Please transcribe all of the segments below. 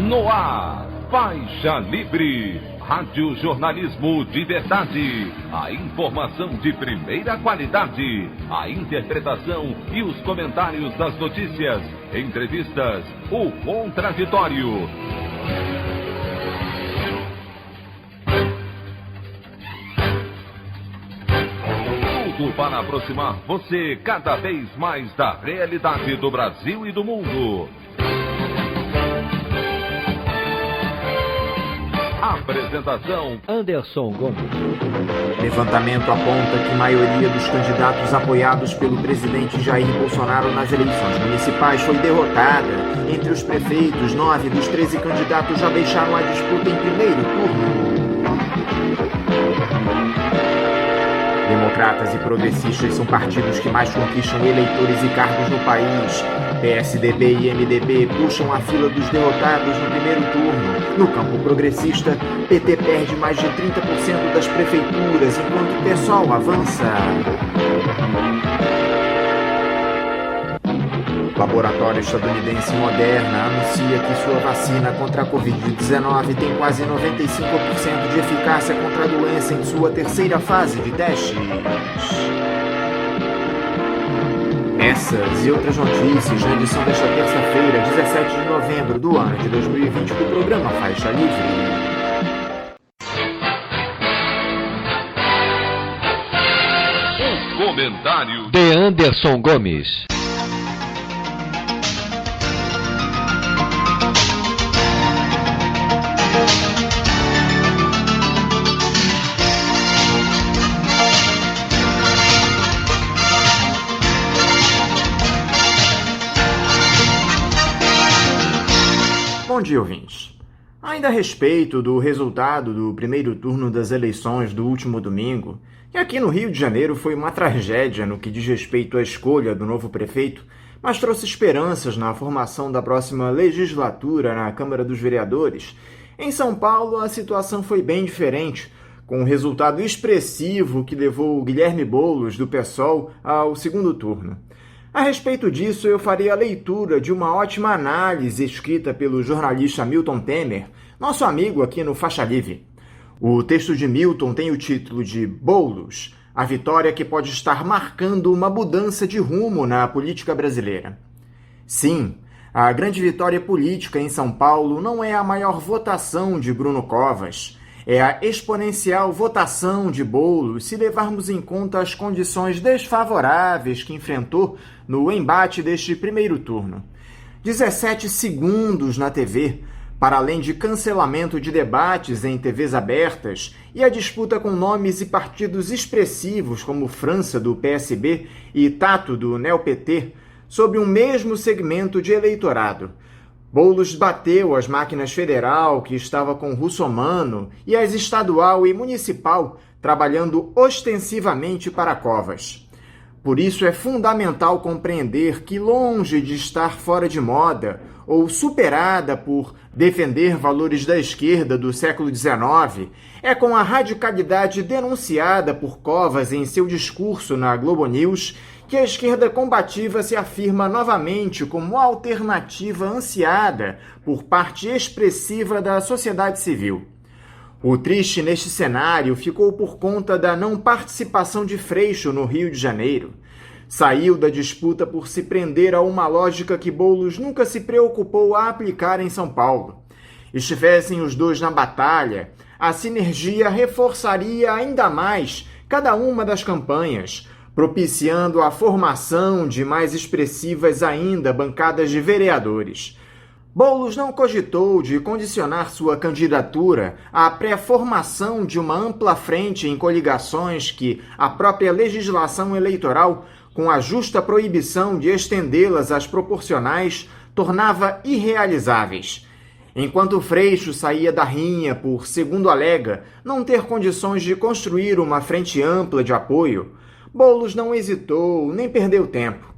No ar, Faixa Livre, rádio jornalismo de verdade, a informação de primeira qualidade, a interpretação e os comentários das notícias, entrevistas, o contraditório. Tudo para aproximar você cada vez mais da realidade do Brasil e do mundo. Apresentação: Anderson Gomes. Levantamento aponta que a maioria dos candidatos apoiados pelo presidente Jair Bolsonaro nas eleições municipais foi derrotada. Entre os prefeitos, 9 dos 13 candidatos já deixaram a disputa em primeiro turno. Democratas e progressistas são partidos que mais conquistam eleitores e cargos no país. PSDB e MDB puxam a fila dos derrotados no primeiro turno. No campo progressista, PT perde mais de 30% das prefeituras, enquanto o PSOL avança. O laboratório estadunidense Moderna anuncia que sua vacina contra a Covid-19 tem quase 95% de eficácia contra a doença em sua terceira fase de testes. Essas e outras notícias na edição desta terça-feira, 17 de novembro do ano de 2020, do programa Faixa Livre. O comentário de Anderson Gomes. Bom dia, ouvintes. Ainda a respeito do resultado do primeiro turno das eleições do último domingo, que aqui no Rio de Janeiro foi uma tragédia no que diz respeito à escolha do novo prefeito, mas trouxe esperanças na formação da próxima legislatura na Câmara dos Vereadores, em São Paulo a situação foi bem diferente, com um resultado expressivo que levou Guilherme Boulos, do PSOL, ao segundo turno. A respeito disso, eu farei a leitura de uma ótima análise escrita pelo jornalista Milton Temer, nosso amigo aqui no Faixa Livre. O texto de Milton tem o título de Boulos, a vitória que pode estar marcando uma mudança de rumo na política brasileira. Sim, a grande vitória política em São Paulo não é a maior votação de Bruno Covas, é a exponencial votação de Boulos se levarmos em conta as condições desfavoráveis que enfrentou no embate deste primeiro turno. 17 segundos na TV, para além de cancelamento de debates em TVs abertas e a disputa com nomes e partidos expressivos como França, do PSB, e Tato, do NeoPT, sobre um mesmo segmento de eleitorado. Boulos bateu as máquinas federal, que estava com Russomano, e as estadual e municipal, trabalhando ostensivamente para Covas. Por isso é fundamental compreender que, longe de estar fora de moda ou superada por defender valores da esquerda do século XIX, é com a radicalidade denunciada por Covas em seu discurso na Globo News que a esquerda combativa se afirma novamente como alternativa ansiada por parte expressiva da sociedade civil. O triste neste cenário ficou por conta da não participação de Freixo no Rio de Janeiro. Saiu da disputa por se prender a uma lógica que Boulos nunca se preocupou a aplicar em São Paulo. Estivessem os dois na batalha, a sinergia reforçaria ainda mais cada uma das campanhas, propiciando a formação de mais expressivas ainda bancadas de vereadores. Boulos não cogitou de condicionar sua candidatura à pré-formação de uma ampla frente em coligações que a própria legislação eleitoral, com a justa proibição de estendê-las às proporcionais, tornava irrealizáveis. Enquanto Freixo saía da rinha por, segundo alega, não ter condições de construir uma frente ampla de apoio, Boulos não hesitou nem perdeu tempo.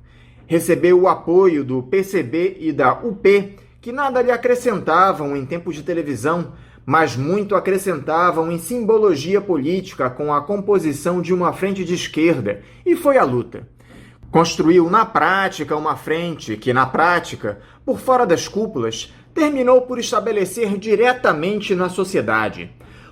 Recebeu o apoio do PCB e da UP, que nada lhe acrescentavam em tempo de televisão, mas muito acrescentavam em simbologia política com a composição de uma frente de esquerda, e foi à luta. Construiu na prática uma frente que, na prática, por fora das cúpulas, terminou por estabelecer diretamente na sociedade.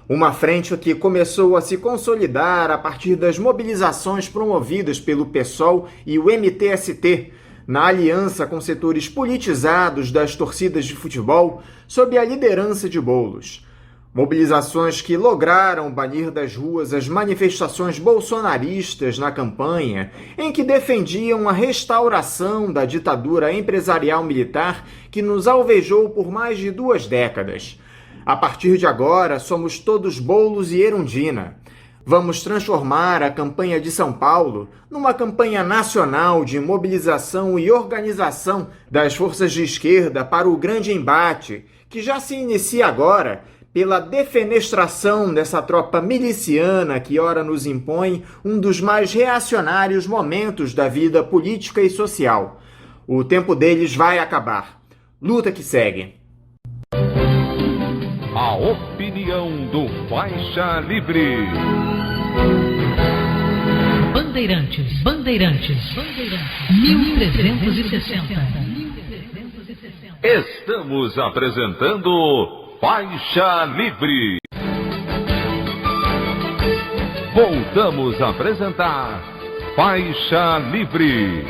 Uma frente que começou a se consolidar a partir das mobilizações promovidas pelo PSOL e o MTST, na aliança com setores politizados das torcidas de futebol, sob a liderança de Boulos. Mobilizações que lograram banir das ruas as manifestações bolsonaristas na campanha, em que defendiam a restauração da ditadura empresarial militar que nos alvejou por mais de 2 décadas. A partir de agora, somos todos Boulos e Erundina. Vamos transformar a campanha de São Paulo numa campanha nacional de mobilização e organização das forças de esquerda para o grande embate, que já se inicia agora pela defenestração dessa tropa miliciana que ora nos impõe um dos mais reacionários momentos da vida política e social. O tempo deles vai acabar. Luta que segue. A opinião do Faixa Livre. Bandeirantes, 1360. Estamos apresentando Faixa Livre. Voltamos a apresentar Faixa Livre.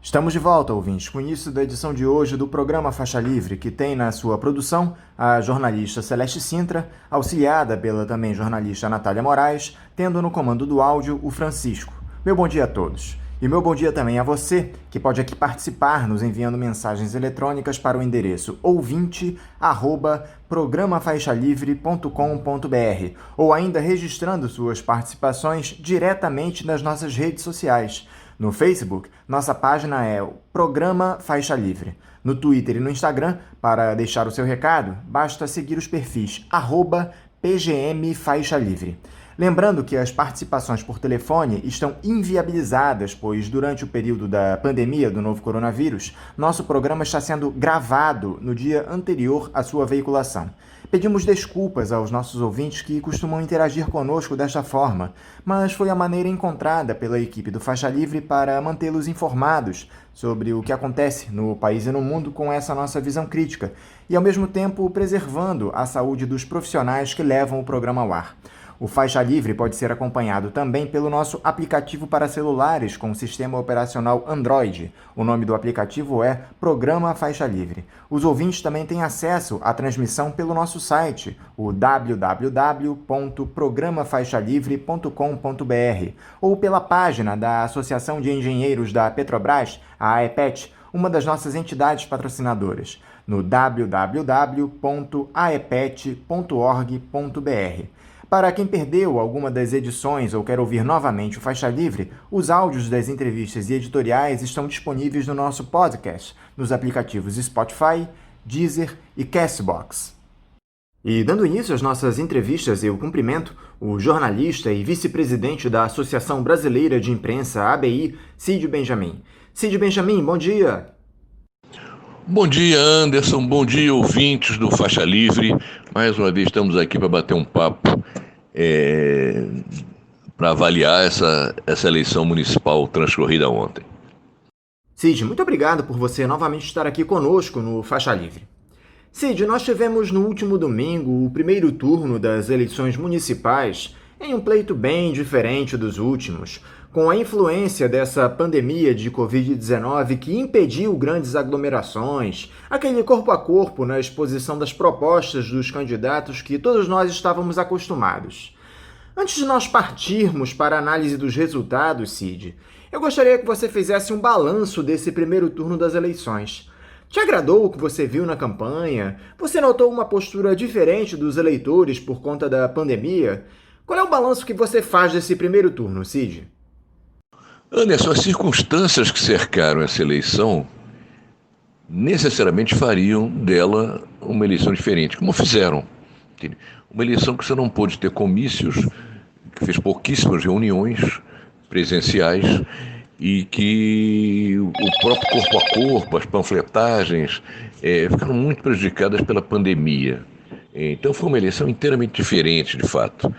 Estamos de volta, ouvintes, com o início da edição de hoje do programa Faixa Livre, que tem na sua produção a jornalista Celeste Sintra, auxiliada pela também jornalista Natália Moraes, tendo no comando do áudio o Francisco. Meu bom dia a todos. E meu bom dia também a você, que pode aqui participar nos enviando mensagens eletrônicas para o endereço ouvinte@programafaixalivre.com.br ou ainda registrando suas participações diretamente nas nossas redes sociais. No Facebook, nossa página é o Programa Faixa Livre. No Twitter e no Instagram, para deixar o seu recado, basta seguir os perfis @PGMFaixaLivre. Lembrando que as participações por telefone estão inviabilizadas, pois durante o período da pandemia do novo coronavírus, nosso programa está sendo gravado no dia anterior à sua veiculação. Pedimos desculpas aos nossos ouvintes que costumam interagir conosco desta forma, mas foi a maneira encontrada pela equipe do Faixa Livre para mantê-los informados sobre o que acontece no país e no mundo com essa nossa visão crítica e, ao mesmo tempo, preservando a saúde dos profissionais que levam o programa ao ar. O Faixa Livre pode ser acompanhado também pelo nosso aplicativo para celulares com sistema operacional Android. O nome do aplicativo é Programa Faixa Livre. Os ouvintes também têm acesso à transmissão pelo nosso site, o www.programafaixalivre.com.br, ou pela página da Associação de Engenheiros da Petrobras, a AEPET, uma das nossas entidades patrocinadoras, no www.aepet.org.br. Para quem perdeu alguma das edições ou quer ouvir novamente o Faixa Livre, os áudios das entrevistas e editoriais estão disponíveis no nosso podcast, nos aplicativos Spotify, Deezer e Castbox. E dando início às nossas entrevistas, eu cumprimento o jornalista e vice-presidente da Associação Brasileira de Imprensa, ABI, Cid Benjamin. Cid Benjamin, bom dia! Bom dia, Anderson. Bom dia, ouvintes do Faixa Livre. Mais uma vez estamos aqui para bater um papo para avaliar essa eleição municipal transcorrida ontem. Cid, muito obrigado por você novamente estar aqui conosco no Faixa Livre. Cid, nós tivemos no último domingo o primeiro turno das eleições municipais em um pleito bem diferente dos últimos, com a influência dessa pandemia de Covid-19 que impediu grandes aglomerações, aquele corpo a corpo na exposição das propostas dos candidatos que todos nós estávamos acostumados. Antes de nós partirmos para a análise dos resultados, Cid, eu gostaria que você fizesse um balanço desse primeiro turno das eleições. Te agradou o que você viu na campanha? Você notou uma postura diferente dos eleitores por conta da pandemia? Qual é o balanço que você faz desse primeiro turno, Cid? Anderson, as circunstâncias que cercaram essa eleição necessariamente fariam dela uma eleição diferente, como fizeram. Uma eleição que você não pôde ter comícios, que fez pouquíssimas reuniões presenciais e que o próprio corpo a corpo, as panfletagens, ficaram muito prejudicadas pela pandemia. Então foi uma eleição inteiramente diferente, de fato.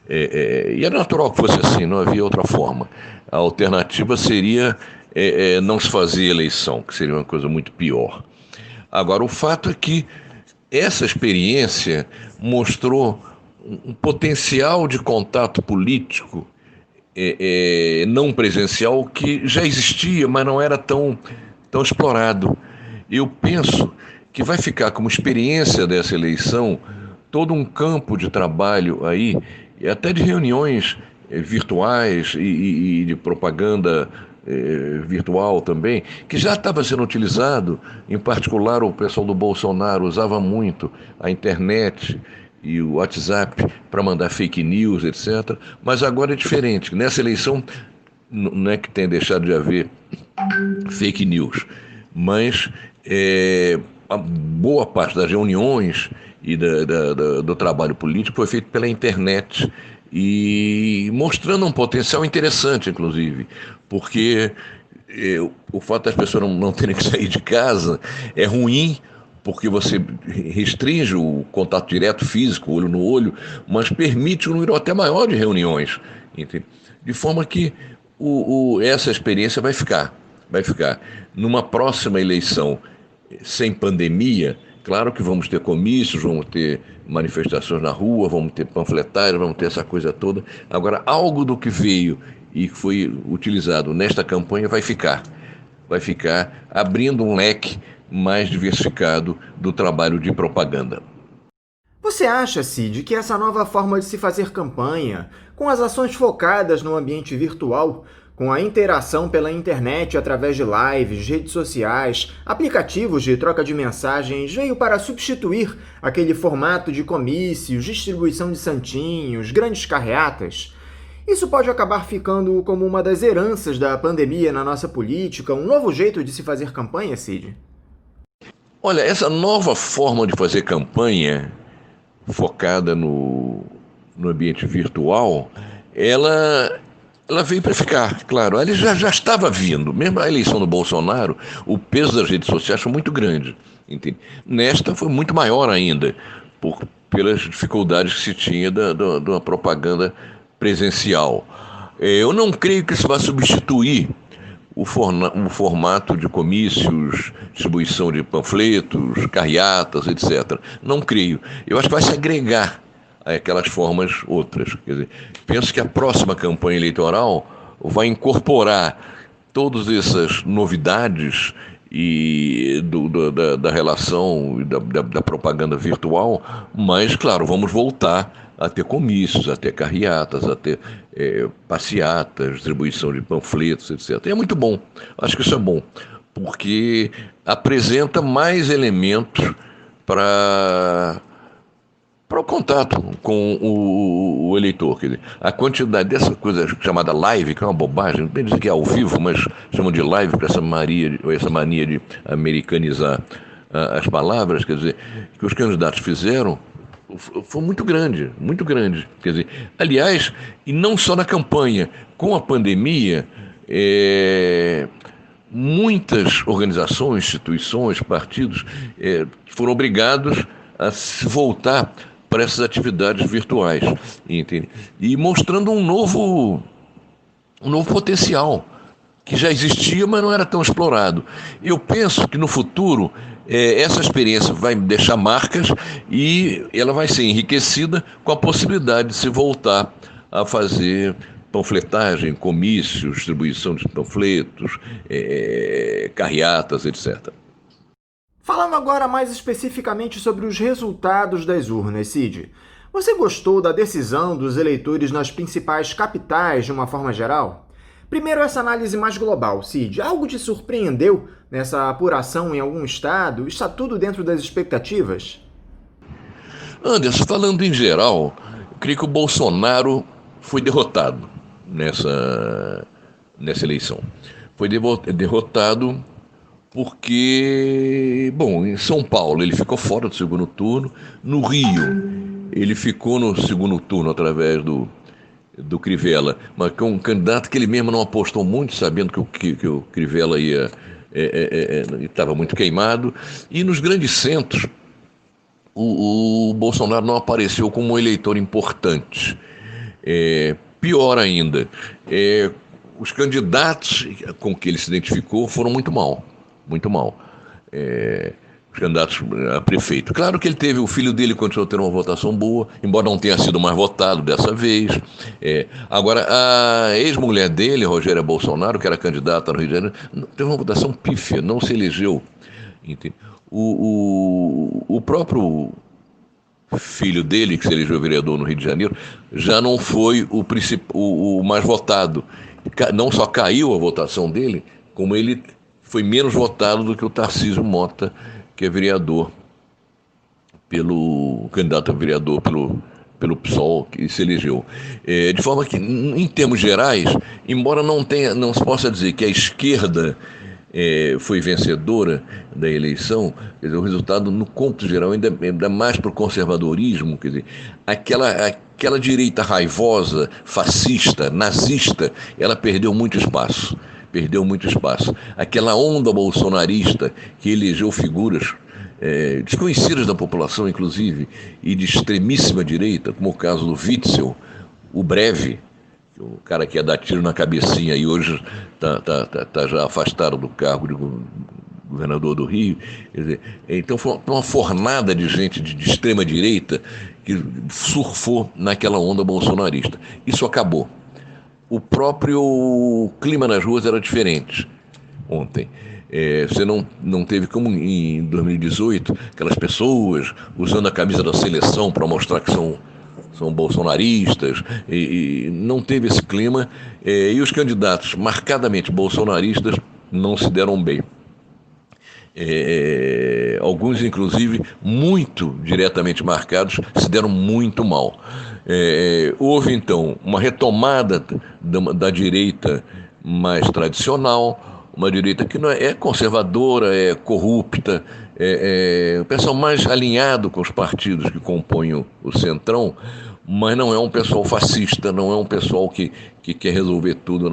E era natural que fosse assim, não havia outra forma. A alternativa seria não se fazer eleição, que seria uma coisa muito pior. Agora, o fato é que essa experiência mostrou um potencial de contato político não presencial que já existia, mas não era tão explorado. Eu penso que vai ficar como experiência dessa eleição todo um campo de trabalho aí, e até de reuniões virtuais e de propaganda virtual também, que já estava sendo utilizado. Em particular, o pessoal do Bolsonaro usava muito a internet e o WhatsApp para mandar fake news, etc. Mas agora é diferente. Nessa eleição não é que tenha deixado de haver fake news, mas a boa parte das reuniões e do trabalho político foi feito pela internet, e mostrando um potencial interessante, inclusive, porque o fato das pessoas não terem que sair de casa é ruim, porque você restringe o contato direto físico, olho no olho, mas permite um número até maior de reuniões, entende? De forma que essa experiência vai ficar. Numa próxima eleição sem pandemia, claro que vamos ter comícios, vamos ter manifestações na rua, vamos ter panfletários, vamos ter essa coisa toda. Agora, algo do que veio e que foi utilizado nesta campanha vai ficar abrindo um leque mais diversificado do trabalho de propaganda. Você acha, Cid, que essa nova forma de se fazer campanha, com as ações focadas no ambiente virtual, com a interação pela internet através de lives, redes sociais, aplicativos de troca de mensagens, veio para substituir aquele formato de comícios, distribuição de santinhos, grandes carreatas? Isso pode acabar ficando como uma das heranças da pandemia na nossa política, um novo jeito de se fazer campanha, Cid? Olha, essa nova forma de fazer campanha, focada no ambiente virtual, ela veio para ficar, claro. Ela já estava vindo. Mesmo a eleição do Bolsonaro, o peso das redes sociais foi muito grande, entende? Nesta foi muito maior ainda, pelas dificuldades que se tinha da propaganda presencial. Eu não creio que isso vá substituir o formato de comícios, distribuição de panfletos, carreatas, etc. Não creio. Eu acho que vai se agregar a aquelas formas outras. Quer dizer, penso que a próxima campanha eleitoral vai incorporar todas essas novidades e da relação da propaganda virtual, mas, claro, vamos voltar a ter comícios, a ter carreatas, a ter passeatas, distribuição de panfletos, etc. E é muito bom, acho que isso é bom, porque apresenta mais elementos para o contato com o eleitor. Quer dizer, a quantidade dessa coisa chamada live, que é uma bobagem, não tem dizer que é ao vivo, mas chamam de live para essa mania de americanizar as palavras, quer dizer, que os candidatos fizeram, foi muito grande, muito grande. Quer dizer, aliás, e não só na campanha, com a pandemia, muitas organizações, instituições, partidos foram obrigados a se voltar para essas atividades virtuais, entende? E mostrando um novo potencial, que já existia, mas não era tão explorado. Eu penso que no futuro essa experiência vai deixar marcas e ela vai ser enriquecida com a possibilidade de se voltar a fazer panfletagem, comícios, distribuição de panfletos, carreatas, etc. Falando agora mais especificamente sobre os resultados das urnas, Cid, você gostou da decisão dos eleitores nas principais capitais de uma forma geral? Primeiro, essa análise mais global, Cid. Algo te surpreendeu nessa apuração em algum estado? Está tudo dentro das expectativas? Anderson, falando em geral, eu creio que o Bolsonaro foi derrotado nessa eleição. Foi derrotado porque, bom, em São Paulo ele ficou fora do segundo turno, no Rio ele ficou no segundo turno através do Crivella, mas com um candidato que ele mesmo não apostou muito, sabendo que o Crivella estava muito queimado, e nos grandes centros o Bolsonaro não apareceu como um eleitor importante. Pior ainda, os candidatos com que ele se identificou foram muito mal, muito mal. Os candidatos a prefeito. Claro que ele teve, o filho dele continuou tendo uma votação boa, embora não tenha sido mais votado dessa vez. Agora, a ex-mulher dele, Rogéria Bolsonaro, que era candidata no Rio de Janeiro, teve uma votação pífia, não se elegeu. O próprio filho dele, que se elegeu vereador no Rio de Janeiro, já não foi o mais votado. Não só caiu a votação dele, como ele foi menos votado do que o Tarcísio Mota, que é vereador, candidato a vereador pelo PSOL, que se elegeu. De forma que, em termos gerais, embora não se possa dizer que a esquerda foi vencedora da eleição, quer dizer, o resultado, no cômputo geral, ainda mais para o conservadorismo, quer dizer, aquela direita raivosa, fascista, nazista, ela perdeu muito espaço. Aquela onda bolsonarista que elegeu figuras desconhecidas da população, inclusive, e de extremíssima direita, como o caso do Witzel, o Breve, o cara que ia dar tiro na cabecinha e hoje está já afastado do cargo de governador do Rio. Quer dizer, então foi uma fornada de gente de extrema direita que surfou naquela onda bolsonarista. Isso acabou. O próprio clima nas ruas era diferente ontem. Você não teve, como em 2018, aquelas pessoas usando a camisa da seleção para mostrar que são bolsonaristas, e não teve esse clima, e os candidatos marcadamente bolsonaristas não se deram bem. Alguns, inclusive, muito diretamente marcados, se deram muito mal. Houve, então, uma retomada da direita mais tradicional, uma direita que não é conservadora, é corrupta, o pessoal mais alinhado com os partidos que compõem o Centrão, mas não é um pessoal fascista, não é um pessoal que quer resolver tudo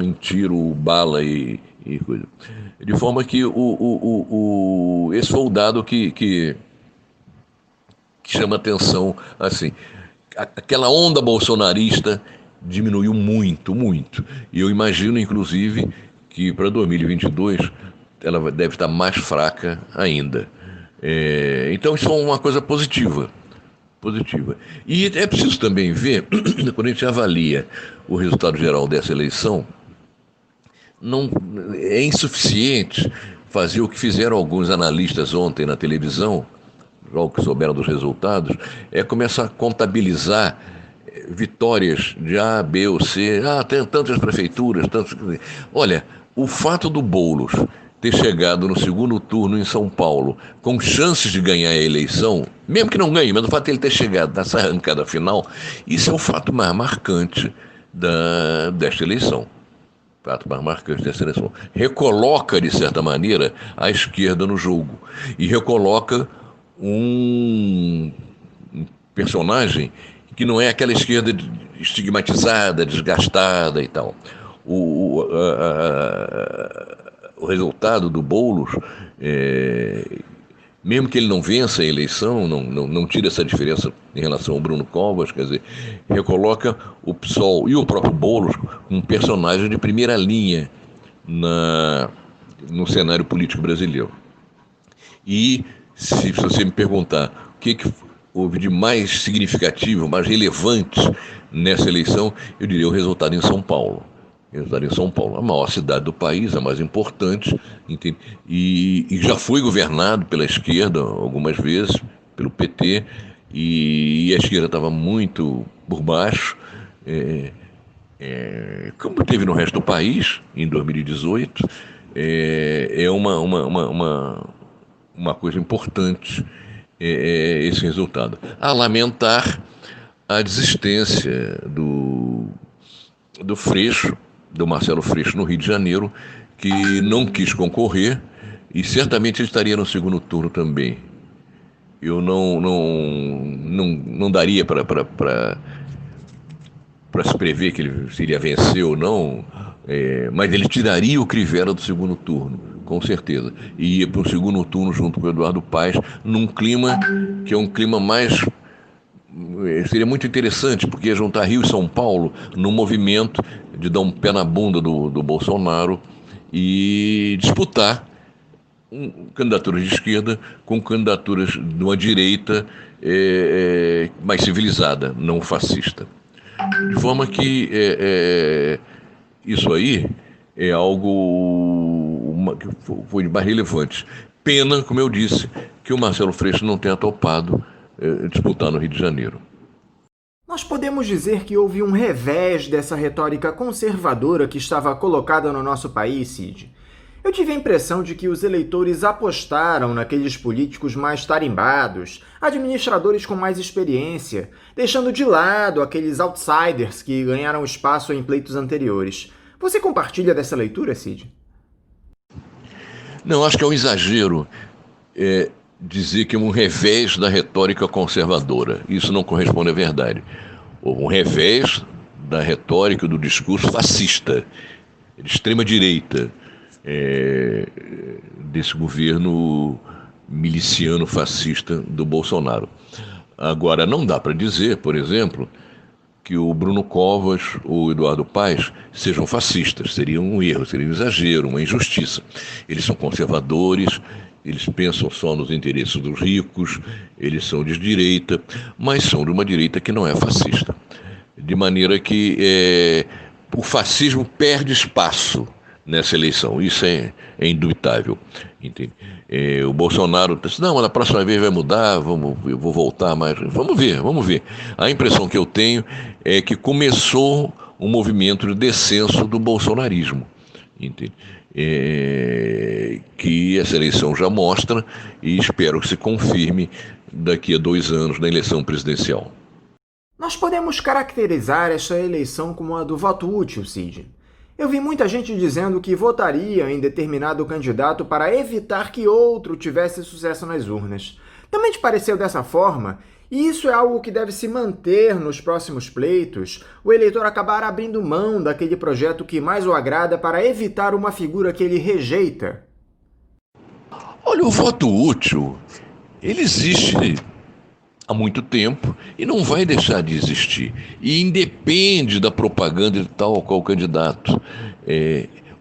em tiro, bala e coisa. De forma que esse foi o dado que chama atenção, assim. Aquela onda bolsonarista diminuiu muito, muito. E eu imagino, inclusive, que para 2022 ela deve estar mais fraca ainda. Então isso é uma coisa positiva. E é preciso também ver, quando a gente avalia o resultado geral dessa eleição, não é insuficiente fazer o que fizeram alguns analistas ontem na televisão, logo que souberam dos resultados, começar a contabilizar vitórias de A, B ou C. Tem tantas prefeituras, tantos... Olha, o fato do Boulos ter chegado no segundo turno em São Paulo com chances de ganhar a eleição, mesmo que não ganhe, mas o fato de ele ter chegado nessa arrancada final, isso é o fato mais marcante desta eleição. Recoloca, de certa maneira, a esquerda no jogo e recoloca um personagem que não é aquela esquerda estigmatizada, desgastada e tal. O resultado do Boulos, mesmo que ele não vença a eleição, não tira essa diferença em relação ao Bruno Covas, quer dizer, recoloca o PSOL e o próprio Boulos um personagem de primeira linha no cenário político brasileiro. E se você me perguntar o que houve de mais significativo, mais relevante nessa eleição, eu diria o resultado em São Paulo. A maior cidade do país, a mais importante, entende? E já foi governado pela esquerda algumas vezes, pelo PT, e a esquerda estava muito por baixo, como teve no resto do país, em 2018, é uma coisa importante esse resultado. A lamentar a desistência do Freixo, do Marcelo Freixo, no Rio de Janeiro, que não quis concorrer e certamente ele estaria no segundo turno também. Eu não daria para se prever que ele iria vencer ou não, mas ele tiraria o Crivella do segundo turno, com certeza, e ia para o segundo turno junto com o Eduardo Paes, num clima que é um clima mais seria muito interessante, porque ia juntar Rio e São Paulo no movimento de dar um pé na bunda do Bolsonaro e disputar candidaturas de esquerda com candidaturas de uma direita mais civilizada, não fascista. De forma que isso aí é algo que foi mais relevante. Pena, como eu disse, que o Marcelo Freixo não tenha topado disputar no Rio de Janeiro. Nós podemos dizer que houve um revés dessa retórica conservadora que estava colocada no nosso país, Cid. Eu tive a impressão de que os eleitores apostaram naqueles políticos mais tarimbados, administradores com mais experiência, deixando de lado aqueles outsiders que ganharam espaço em pleitos anteriores. Você compartilha dessa leitura, Cid? Não, acho que é um exagero dizer que é um revés da retórica conservadora. Isso não corresponde à verdade. Houve um revés da retórica do discurso fascista, de extrema-direita, desse governo miliciano fascista do Bolsonaro. Agora, não dá para dizer, por exemplo, que o Bruno Covas ou o Eduardo Paes sejam fascistas. Seria um erro, seria um exagero, uma injustiça. Eles são conservadores, eles pensam só nos interesses dos ricos, eles são de direita, mas são de uma direita que não é fascista. De maneira que o fascismo perde espaço nessa eleição, isso é indubitável. Entende? O Bolsonaro disse, não, na próxima vez vai mudar, eu vou voltar mais. Vamos ver. A impressão que eu tenho é que começou um movimento de descenso do bolsonarismo. Entende? Que essa eleição já mostra e espero que se confirme daqui a 2 anos na eleição presidencial. Nós podemos caracterizar essa eleição como a do voto útil, Cid. Eu vi muita gente dizendo que votaria em determinado candidato para evitar que outro tivesse sucesso nas urnas. Também te pareceu dessa forma? E isso é algo que deve se manter nos próximos pleitos? O eleitor acabar abrindo mão daquele projeto que mais o agrada para evitar uma figura que ele rejeita? Olha, o voto útil, ele existe há muito tempo e não vai deixar de existir. E independe da propaganda de tal ou qual candidato.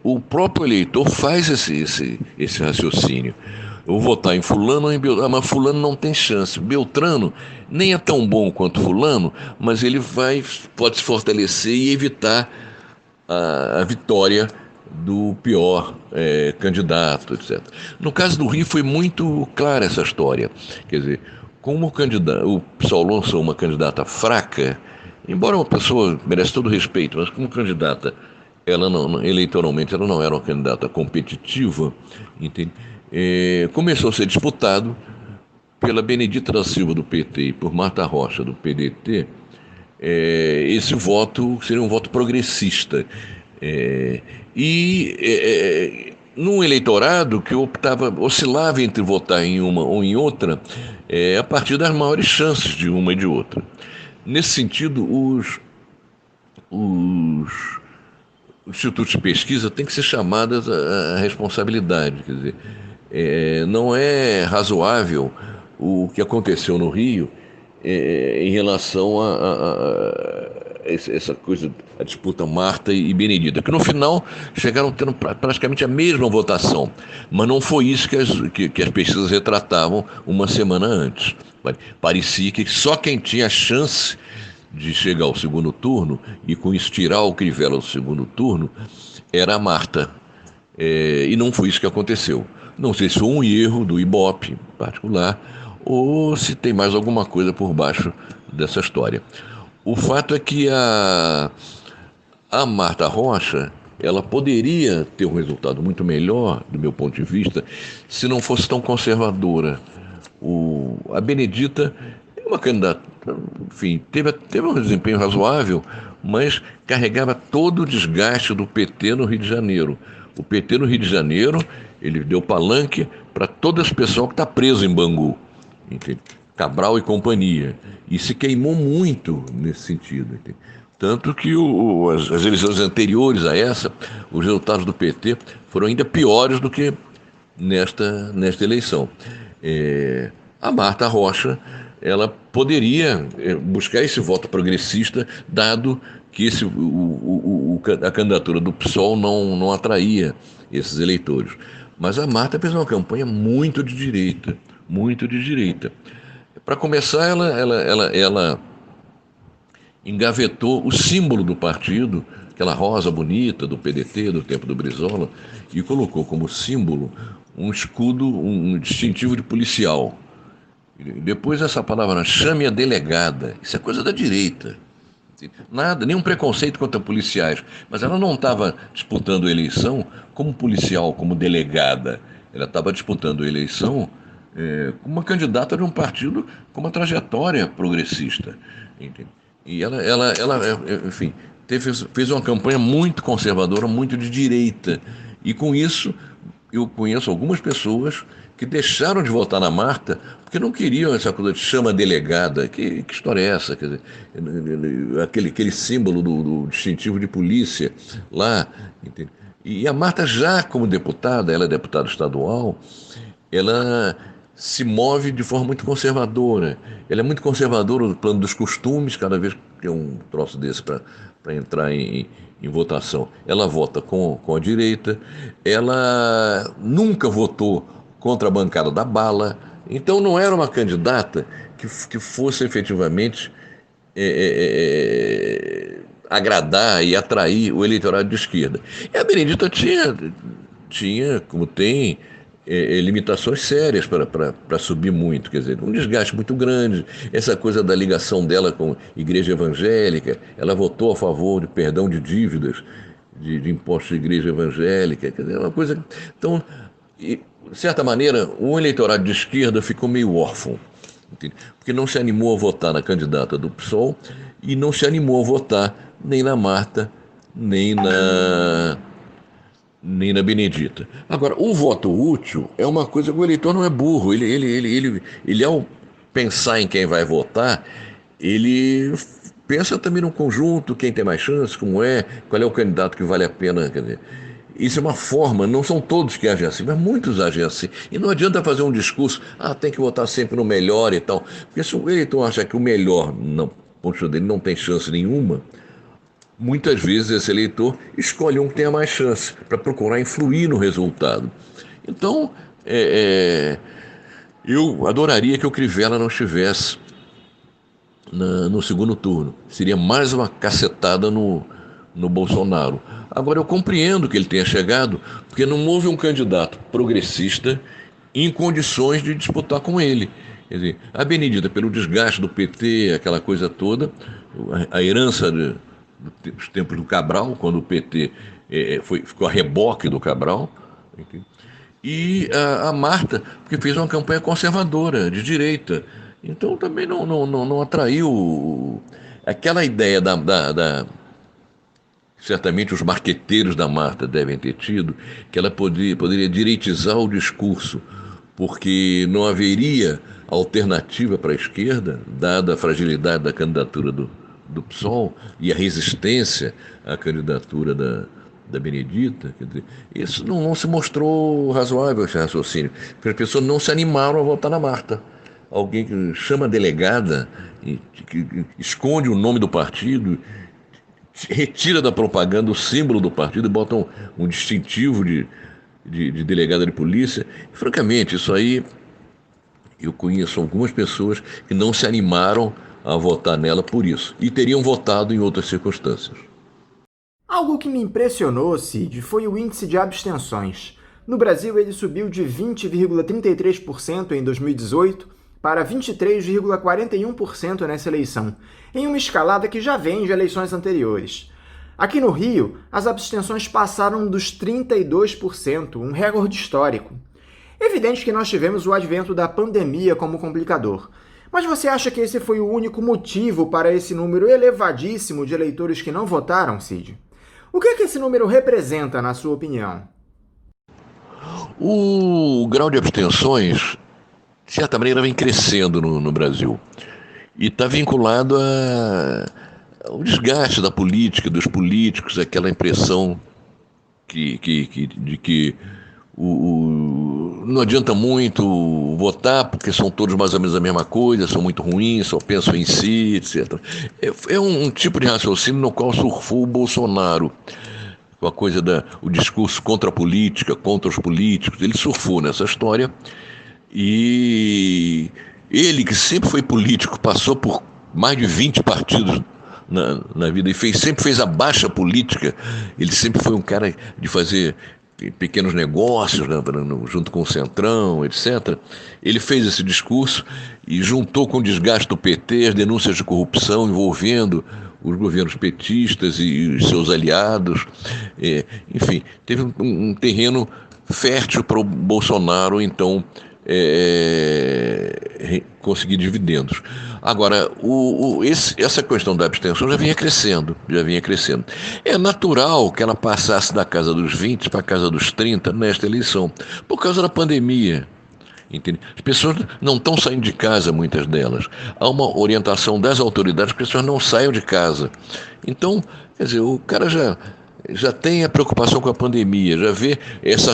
O próprio eleitor faz esse raciocínio. Eu vou votar em fulano ou em Beltrano, mas fulano não tem chance. Beltrano nem é tão bom quanto fulano, mas ele pode se fortalecer e evitar a vitória do pior candidato, etc. No caso do Rio foi muito clara essa história. Quer dizer, como o PSOL lançou uma candidata fraca, embora uma pessoa merece todo respeito, mas como candidata, eleitoralmente ela não era uma candidata competitiva, entende? Começou a ser disputado pela Benedita da Silva, do PT, e por Marta Rocha, do PDT. Esse voto seria um voto progressista. Num eleitorado que oscilava entre votar em uma ou em outra, a partir das maiores chances de uma e de outra. Nesse sentido, os institutos de pesquisa têm que ser chamados à responsabilidade. Quer dizer, não é razoável o que aconteceu no Rio em relação a essa coisa, a disputa Marta e Benedita, que no final chegaram tendo praticamente a mesma votação, mas não foi isso que as pesquisas retratavam uma semana antes. Parecia que só quem tinha a chance de chegar ao segundo turno e com isso tirar o Crivella do segundo turno era a Marta, e não foi isso que aconteceu. Não sei se foi um erro do Ibope em particular ou se tem mais alguma coisa por baixo dessa história. O fato é que a Marta Rocha, ela poderia ter um resultado muito melhor, do meu ponto de vista, se não fosse tão conservadora. A Benedita é uma candidata, enfim, teve um desempenho razoável, mas carregava todo o desgaste do PT no Rio de Janeiro. O PT no Rio de Janeiro, ele deu palanque para todo esse pessoal que está preso em Bangu, entende? Cabral e companhia, e se queimou muito nesse sentido. Entende? Tanto que as eleições anteriores a essa, os resultados do PT foram ainda piores do que nesta eleição. A Marta Rocha ela poderia buscar esse voto progressista, dado que a candidatura do PSOL não atraía esses eleitores. Mas a Marta fez uma campanha muito de direita, muito de direita. Para começar, ela engavetou o símbolo do partido, aquela rosa bonita do PDT, do tempo do Brizola, e colocou como símbolo um escudo, um distintivo de policial. Depois essa palavra, chame a delegada, isso é coisa da direita. Nada, nenhum preconceito contra policiais, mas ela não estava disputando a eleição como policial, como delegada. Ela estava disputando a eleição como uma candidata de um partido com uma trajetória progressista. Entende? E ela enfim, fez uma campanha muito conservadora, muito de direita. E com isso, eu conheço algumas pessoas que deixaram de votar na Marta porque não queriam essa coisa de chama delegada. Que história é essa? Quer dizer, aquele símbolo do distintivo de polícia lá. Entende? E a Marta, já como deputada, ela é deputada estadual, ela se move de forma muito conservadora. Ela é muito conservadora no plano dos costumes, cada vez que tem um troço desse para entrar em votação. Ela vota com a direita, ela nunca votou contra a bancada da bala, então não era uma candidata que fosse efetivamente agradar e atrair o eleitorado de esquerda. E a Benedita tinha como tem, limitações sérias para subir muito, quer dizer, um desgaste muito grande, essa coisa da ligação dela com a igreja evangélica. Ela votou a favor de perdão de dívidas de impostos de igreja evangélica, quer dizer, uma coisa. Então, de certa maneira, o eleitorado de esquerda ficou meio órfão, entende? Porque não se animou a votar na candidata do PSOL e não se animou a votar nem na Marta, nem na Benedita. Agora, o voto útil é uma coisa que o eleitor não é burro. Ele ao pensar em quem vai votar, ele pensa também no conjunto, quem tem mais chance, qual é o candidato que vale a pena. Quer dizer, isso é uma forma, não são todos que agem assim, mas muitos agem assim. E não adianta fazer um discurso, tem que votar sempre no melhor e tal. Porque se o eleitor achar que o melhor, não, ponto de dele, não tem chance nenhuma, muitas vezes esse eleitor escolhe um que tenha mais chance para procurar influir no resultado. Então, eu adoraria que o Crivella não estivesse no segundo turno. Seria mais uma cacetada no Bolsonaro. Agora, eu compreendo que ele tenha chegado, porque não houve um candidato progressista em condições de disputar com ele. Quer dizer, a Benedita, pelo desgaste do PT, aquela coisa toda, a herança dos tempos do Cabral, quando o PT ficou a reboque do Cabral, entende? E a Marta, porque fez uma campanha conservadora, de direita. Então também não atraiu aquela ideia certamente os marqueteiros da Marta devem ter tido, que ela poderia direitizar o discurso, porque não haveria alternativa para a esquerda, dada a fragilidade da candidatura do PSOL e a resistência à candidatura da Benedita. Quer dizer, isso não se mostrou razoável, esse raciocínio, porque as pessoas não se animaram a votar na Marta. Alguém que chama a delegada, que esconde o nome do partido, retira da propaganda o símbolo do partido e bota um distintivo de delegada de polícia. E, francamente, isso aí, eu conheço algumas pessoas que não se animaram a votar nela por isso, e teriam votado em outras circunstâncias. Algo que me impressionou, Cid, foi o índice de abstenções. No Brasil, ele subiu de 20,33% em 2018 para 23,41% nessa eleição, em uma escalada que já vem de eleições anteriores. Aqui no Rio, as abstenções passaram dos 32%, um recorde histórico. Evidente que nós tivemos o advento da pandemia como complicador, mas você acha que esse foi o único motivo para esse número elevadíssimo de eleitores que não votaram, Cid? O que esse número representa, na sua opinião? O grau de abstenções, de certa maneira, vem crescendo no Brasil. E está vinculado ao desgaste da política, dos políticos, aquela impressão de que não adianta muito votar, porque são todos mais ou menos a mesma coisa, são muito ruins, só pensam em si, etc. É um tipo de raciocínio no qual surfou o Bolsonaro, com a coisa o discurso contra a política, contra os políticos. Ele surfou nessa história e ele, que sempre foi político, passou por mais de 20 partidos na vida e sempre fez a baixa política. Ele sempre foi um cara de fazer pequenos negócios, né, junto com o Centrão, etc. Ele fez esse discurso e juntou com o desgaste do PT as denúncias de corrupção envolvendo os governos petistas e os seus aliados. Enfim, teve um terreno fértil para o Bolsonaro, então, conseguir dividendos. Agora, essa questão da abstenção já vinha crescendo. É natural que ela passasse da casa dos 20 para a casa dos 30 nesta eleição, por causa da pandemia. Entende? As pessoas não estão saindo de casa, muitas delas. Há uma orientação das autoridades que as pessoas não saiam de casa. Então, quer dizer, o cara já tem a preocupação com a pandemia, já vê essa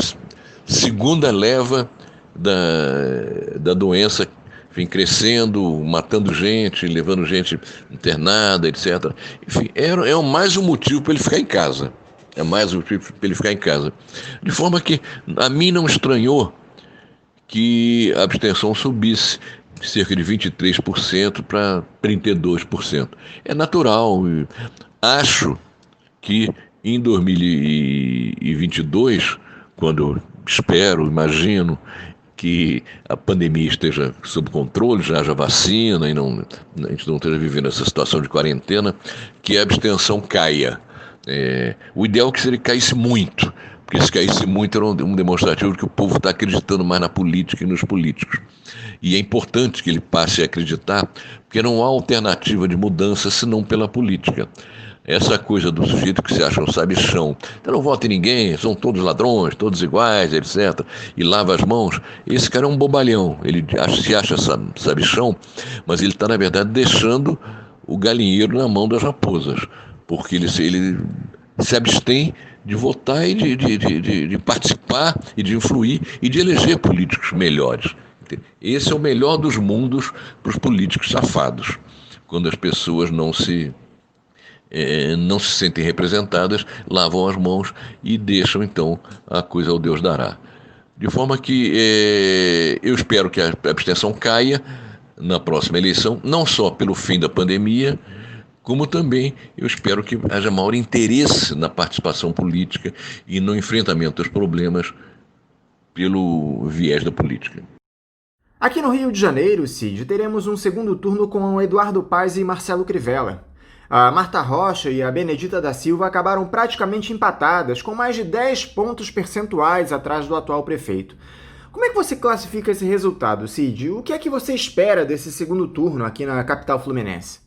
segunda leva da doença, enfim, crescendo, matando gente, levando gente internada, etc. Enfim, é mais um motivo para ele ficar em casa. De forma que a mim não estranhou que a abstenção subisse de cerca de 23% para 32%. É natural. Acho que em 2022, quando imagino que a pandemia esteja sob controle, já haja vacina e a gente não esteja vivendo essa situação de quarentena, que a abstenção caia. O ideal é que se ele caísse muito, porque se caísse muito era um demonstrativo de que o povo está acreditando mais na política e nos políticos. E é importante que ele passe a acreditar, porque não há alternativa de mudança senão pela política. Essa coisa do sujeito que se acha um sabichão, então não vota em ninguém, são todos ladrões, todos iguais, etc., e lava as mãos, esse cara é um bobalhão. Ele se acha sabichão, mas ele está, na verdade, deixando o galinheiro na mão das raposas, porque ele se abstém de votar e de participar e de influir e de eleger políticos melhores. Esse é o melhor dos mundos para os políticos safados, quando as pessoas não se sentem representadas, lavam as mãos e deixam, então, a coisa ao Deus dará. De forma que eu espero que a abstenção caia na próxima eleição, não só pelo fim da pandemia, como também eu espero que haja maior interesse na participação política e no enfrentamento dos problemas pelo viés da política. Aqui no Rio de Janeiro, Cid, teremos um segundo turno com Eduardo Paes e Marcelo Crivella. A Marta Rocha e a Benedita da Silva acabaram praticamente empatadas, com mais de 10 pontos percentuais atrás do atual prefeito. Como é que você classifica esse resultado, Cid? O que é que você espera desse segundo turno aqui na capital fluminense?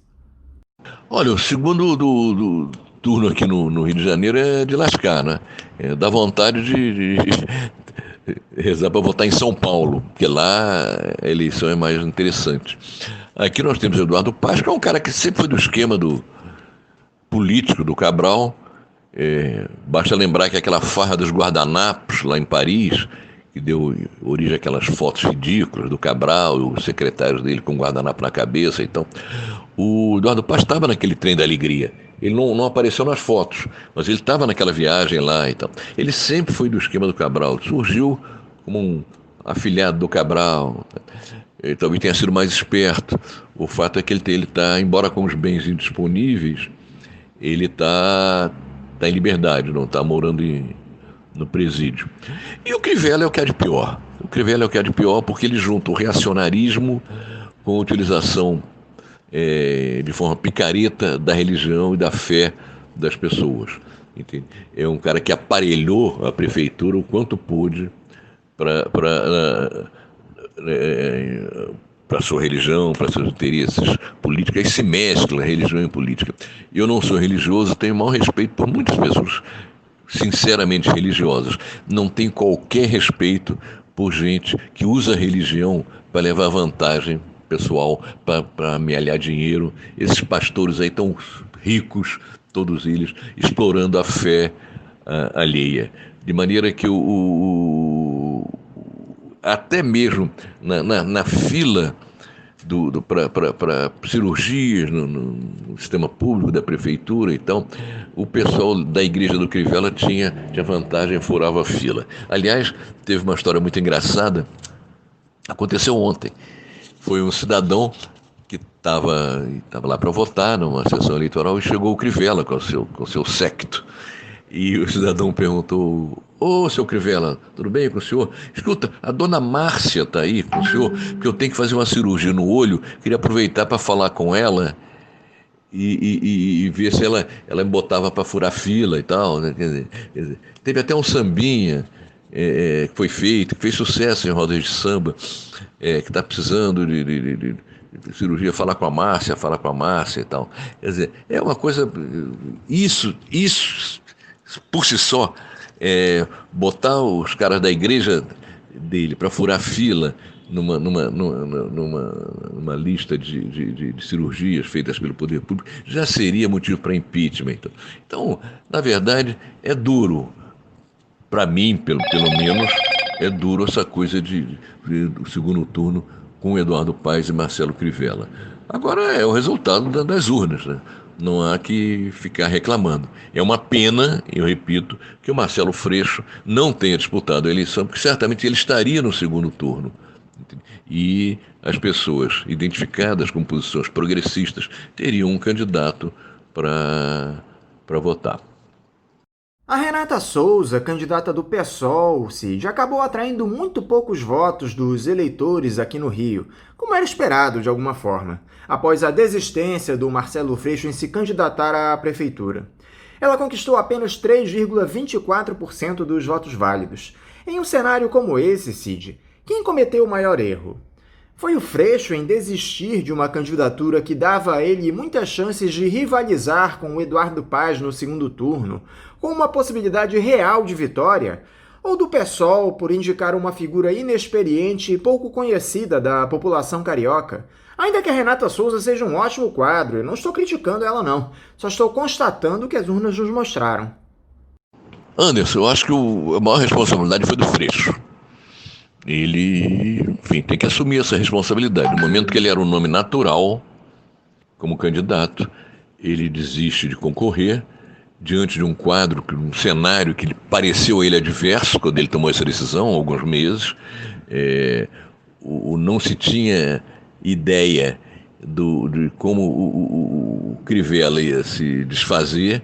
Olha, o segundo do turno aqui no Rio de Janeiro é de lascar, né? Dá vontade de rezar para votar em São Paulo, porque lá a eleição é mais interessante. Aqui nós temos Eduardo Paes, que é um cara que sempre foi do esquema do político do Cabral. Basta lembrar que aquela farra dos guardanapos lá em Paris, que deu origem àquelas fotos ridículas do Cabral e os secretários dele com guardanapo na cabeça. Então, o Eduardo Paes estava naquele trem da alegria. Ele não apareceu nas fotos, mas ele estava naquela viagem lá e tal. Ele sempre foi do esquema do Cabral, surgiu como um afilhado do Cabral. Ele talvez tenha sido mais esperto. O fato é que ele está, embora com os bens indisponíveis, ele está em liberdade, não está morando no presídio. E o Crivella é o que há de pior. O Crivella é o que há de pior porque ele junta o reacionarismo com a utilização de forma picareta da religião e da fé das pessoas. Entende? É um cara que aparelhou a prefeitura o quanto pôde para a sua religião, para seus interesses políticos, e se mescla religião e política. Eu não sou religioso, tenho maior respeito por muitas pessoas sinceramente religiosas. Não tenho qualquer respeito por gente que usa a religião para levar vantagem pessoal, para amealhar dinheiro. Esses pastores aí tão ricos, todos eles, explorando a fé alheia. De maneira que até mesmo na fila para cirurgias no sistema público da prefeitura, então o pessoal da igreja do Crivella tinha vantagem, furava a fila. Aliás, teve uma história muito engraçada, aconteceu ontem. Foi um cidadão que estava lá para votar numa sessão eleitoral e chegou o Crivella com o seu séquito. E o cidadão perguntou: ô, seu Crivella, tudo bem com o senhor? Escuta, a dona Márcia está aí com o senhor, porque eu tenho que fazer uma cirurgia no olho, queria aproveitar para falar com ela e ver se ela me botava para furar fila e tal, né? Quer dizer, teve até um sambinha que foi feito, que fez sucesso em rodas de samba, que está precisando de cirurgia, falar com a Márcia e tal. Quer dizer, é uma coisa, isso por si só, botar os caras da igreja dele para furar fila numa lista de cirurgias feitas pelo poder público, já seria motivo para impeachment. Então, na verdade, é duro. Para mim, pelo menos, é duro essa coisa do segundo turno com Eduardo Paes e Marcelo Crivella. Agora é o resultado das urnas, né? Não há que ficar reclamando. É uma pena, eu repito, que o Marcelo Freixo não tenha disputado a eleição, porque certamente ele estaria no segundo turno. E as pessoas identificadas com posições progressistas teriam um candidato para votar. A Renata Souza, candidata do PSOL, Cid, acabou atraindo muito poucos votos dos eleitores aqui no Rio, como era esperado de alguma forma, após a desistência do Marcelo Freixo em se candidatar à prefeitura. Ela conquistou apenas 3,24% dos votos válidos. Em um cenário como esse, Cid, quem cometeu o maior erro? Foi o Freixo em desistir de uma candidatura que dava a ele muitas chances de rivalizar com o Eduardo Paes no segundo turno, com uma possibilidade real de vitória? Ou do PSOL por indicar uma figura inexperiente e pouco conhecida da população carioca? Ainda que a Renata Souza seja um ótimo quadro, eu não estou criticando ela não, só estou constatando o que as urnas nos mostraram. Anderson, eu acho que a maior responsabilidade foi do Freixo. Ele, enfim, tem que assumir essa responsabilidade. No momento que ele era um nome natural como candidato, ele desiste de concorrer diante de um quadro, um cenário que pareceu a ele adverso quando ele tomou essa decisão, há alguns meses. Não se tinha ideia de como o Crivella ia se desfazer,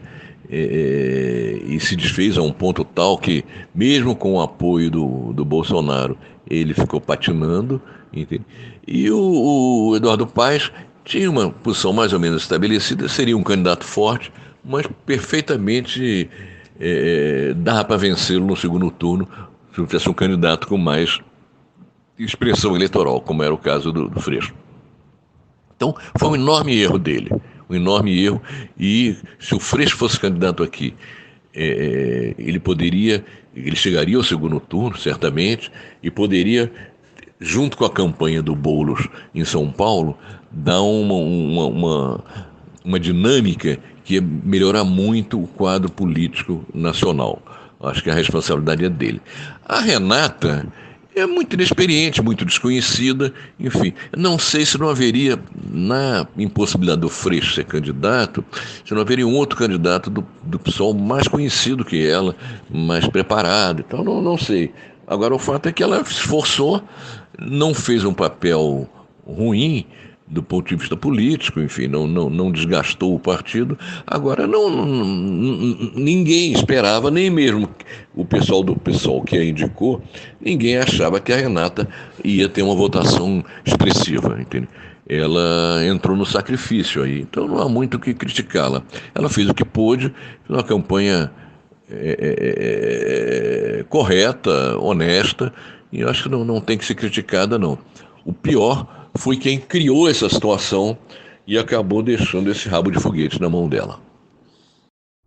e se desfez a um ponto tal que, mesmo com o apoio do Bolsonaro, ele ficou patinando, entende? E o Eduardo Paes tinha uma posição mais ou menos estabelecida, seria um candidato forte, mas perfeitamente dava para vencê-lo no segundo turno se tivesse um candidato com mais expressão eleitoral, como era o caso do Freixo. Então, foi um enorme erro dele. Um enorme erro, e se o Freixo fosse candidato aqui, ele chegaria ao segundo turno, certamente, e poderia, junto com a campanha do Boulos em São Paulo, dar uma dinâmica que ia melhorar muito o quadro político nacional. Acho que a responsabilidade é dele. A Renata é muito inexperiente, muito desconhecida, enfim. Não sei se não haveria, na impossibilidade do Freixo ser candidato, se não haveria um outro candidato do PSOL mais conhecido que ela, mais preparado. Então, não sei. Agora, o fato é que ela se esforçou, não fez um papel ruim do ponto de vista político, enfim, não desgastou o partido. Agora, ninguém esperava, nem mesmo o pessoal do PSOL que a indicou, ninguém achava que a Renata ia ter uma votação expressiva, entende? Ela entrou no sacrifício aí, então não há muito o que criticá-la. Ela fez o que pôde, fez uma campanha correta, honesta, e eu acho que não tem que ser criticada, não. O pior foi quem criou essa situação e acabou deixando esse rabo de foguete na mão dela.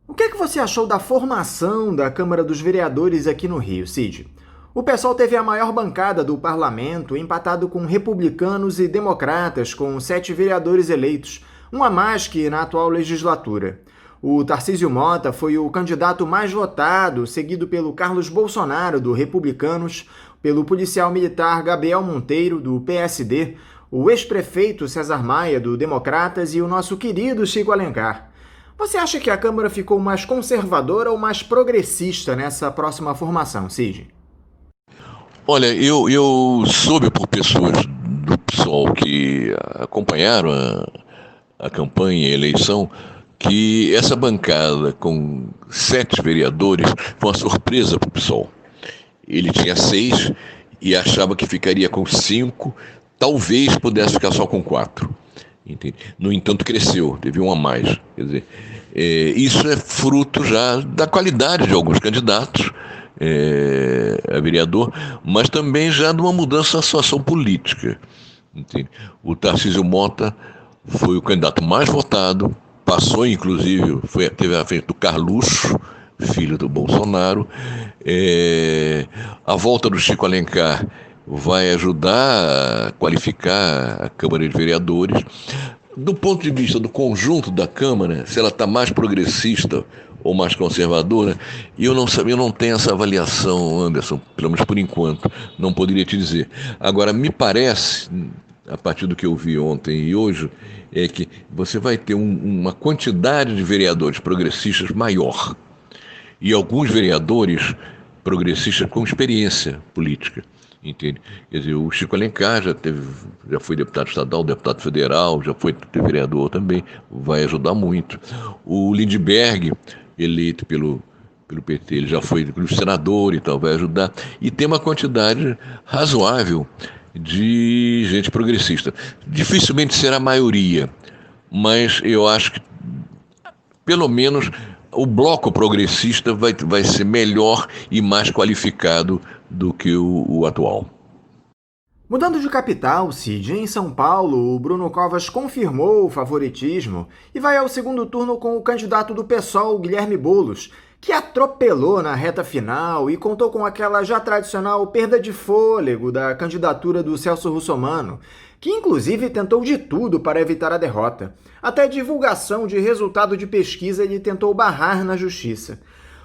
O que você achou da formação da Câmara dos Vereadores aqui no Rio, Cid? O PSOL teve a maior bancada do parlamento, empatado com republicanos e democratas, com 7 vereadores eleitos, um a mais que na atual legislatura. O Tarcísio Mota foi o candidato mais votado, seguido pelo Carlos Bolsonaro, do Republicanos, pelo policial militar Gabriel Monteiro, do PSD, o ex-prefeito César Maia, do Democratas, e o nosso querido Chico Alencar. Você acha que a Câmara ficou mais conservadora ou mais progressista nessa próxima formação, Cid? Olha, eu soube por pessoas do PSOL que acompanharam a campanha e a eleição que essa bancada com 7 vereadores foi uma surpresa para o PSOL. Ele tinha 6 e achava que ficaria com 5, talvez pudesse ficar só com 4. Entende? No entanto, cresceu, teve um a mais. Quer dizer, isso é fruto já da qualidade de alguns candidatos a vereador, mas também já de uma mudança na situação política. Entende? O Tarcísio Mota foi o candidato mais votado, passou inclusive, teve à frente do Carluxo, filho do Bolsonaro. A volta do Chico Alencar vai ajudar a qualificar a Câmara de Vereadores. Do ponto de vista do conjunto da Câmara, se ela está mais progressista ou mais conservadora, eu não tenho essa avaliação, Anderson, pelo menos por enquanto, não poderia te dizer. Agora, me parece, a partir do que eu vi ontem e hoje, é que você vai ter uma quantidade de vereadores progressistas maior e alguns vereadores progressistas com experiência política. Entende? Quer dizer, o Chico Alencar já foi deputado estadual, deputado federal, já foi vereador também, vai ajudar muito. O Lindbergh, eleito pelo PT, ele já foi senador e tal, vai ajudar. E tem uma quantidade razoável de gente progressista. Dificilmente será a maioria, mas eu acho que, pelo menos, o bloco progressista vai ser melhor e mais qualificado do que o atual. Mudando de capital, Cid, em São Paulo, o Bruno Covas confirmou o favoritismo e vai ao segundo turno com o candidato do PSOL, Guilherme Boulos, que atropelou na reta final e contou com aquela já tradicional perda de fôlego da candidatura do Celso Russomano, que inclusive tentou de tudo para evitar a derrota. Até divulgação de resultado de pesquisa ele tentou barrar na justiça.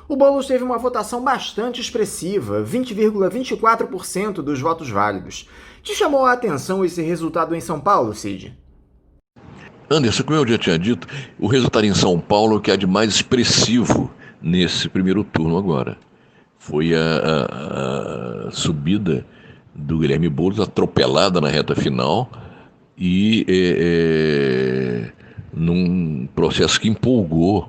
O Boulos teve uma votação bastante expressiva, 20,24% dos votos válidos. Te chamou a atenção esse resultado em São Paulo, Cid? Anderson, como eu já tinha dito, o resultado em São Paulo é o que há de mais expressivo nesse primeiro turno agora. Foi a subida do Guilherme Boulos, atropelada na reta final e num processo que empolgou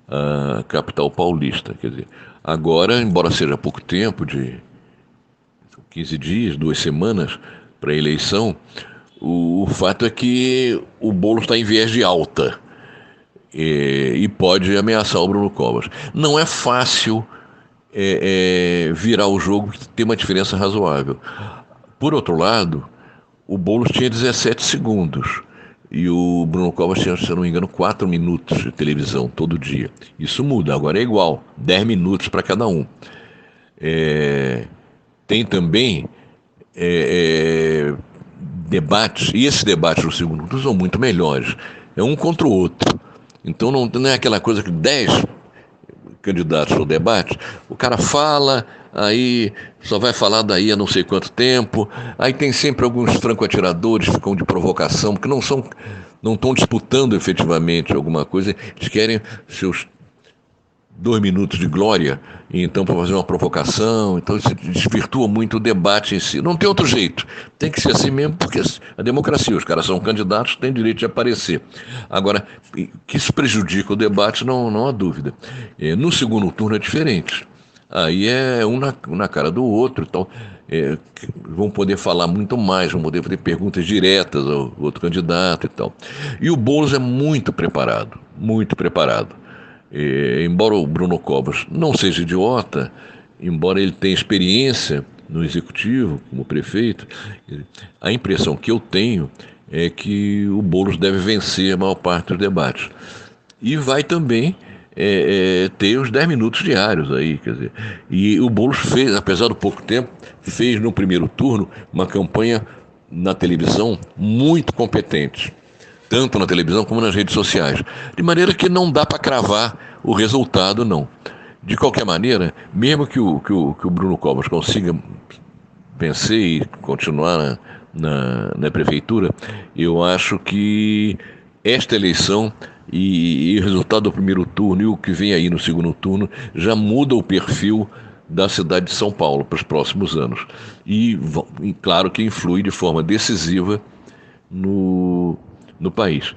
a capital paulista. Quer dizer, agora, embora seja pouco tempo, de 15 dias, 2 semanas para a eleição, o fato é que o Boulos está em viés de alta e pode ameaçar o Bruno Covas. Não é fácil virar o jogo e ter uma diferença razoável. Por outro lado, o Boulos tinha 17 segundos. E o Bruno Covas tinha, se eu não me engano, 4 minutos de televisão todo dia. Isso muda, agora é igual, 10 minutos para cada um. Tem também debates, e esses debates no segundo turno são muito melhores. É um contra o outro. Então não é aquela coisa que 10 candidatos ao debate, o cara fala, aí só vai falar daí a não sei quanto tempo, aí tem sempre alguns franco-atiradores que ficam de provocação, porque não estão disputando efetivamente alguma coisa, eles querem seus 2 minutos de glória, e então para fazer uma provocação, então isso desvirtua muito o debate em si. Não tem outro jeito, tem que ser assim mesmo, porque a democracia, os caras são candidatos, têm direito de aparecer. Agora, que isso prejudica o debate, não há dúvida. No segundo turno é diferente, aí é um na cara do outro, então vão poder falar muito mais, vão poder fazer perguntas diretas ao outro candidato e tal. E o Boulos é muito preparado, muito preparado. Embora o Bruno Covas não seja idiota, embora ele tenha experiência no executivo, como prefeito, a impressão que eu tenho é que o Boulos deve vencer a maior parte dos debates. E vai também ter os 10 minutos diários aí, quer dizer. E o Boulos fez, apesar do pouco tempo, fez no primeiro turno uma campanha na televisão muito competente, tanto na televisão como nas redes sociais, de maneira que não dá para cravar o resultado, não. De qualquer maneira, mesmo que o Bruno Covas consiga pensei continuar na prefeitura, eu acho que esta eleição e o resultado do primeiro turno e o que vem aí no segundo turno já muda o perfil da cidade de São Paulo para os próximos anos. E claro que influi de forma decisiva no país.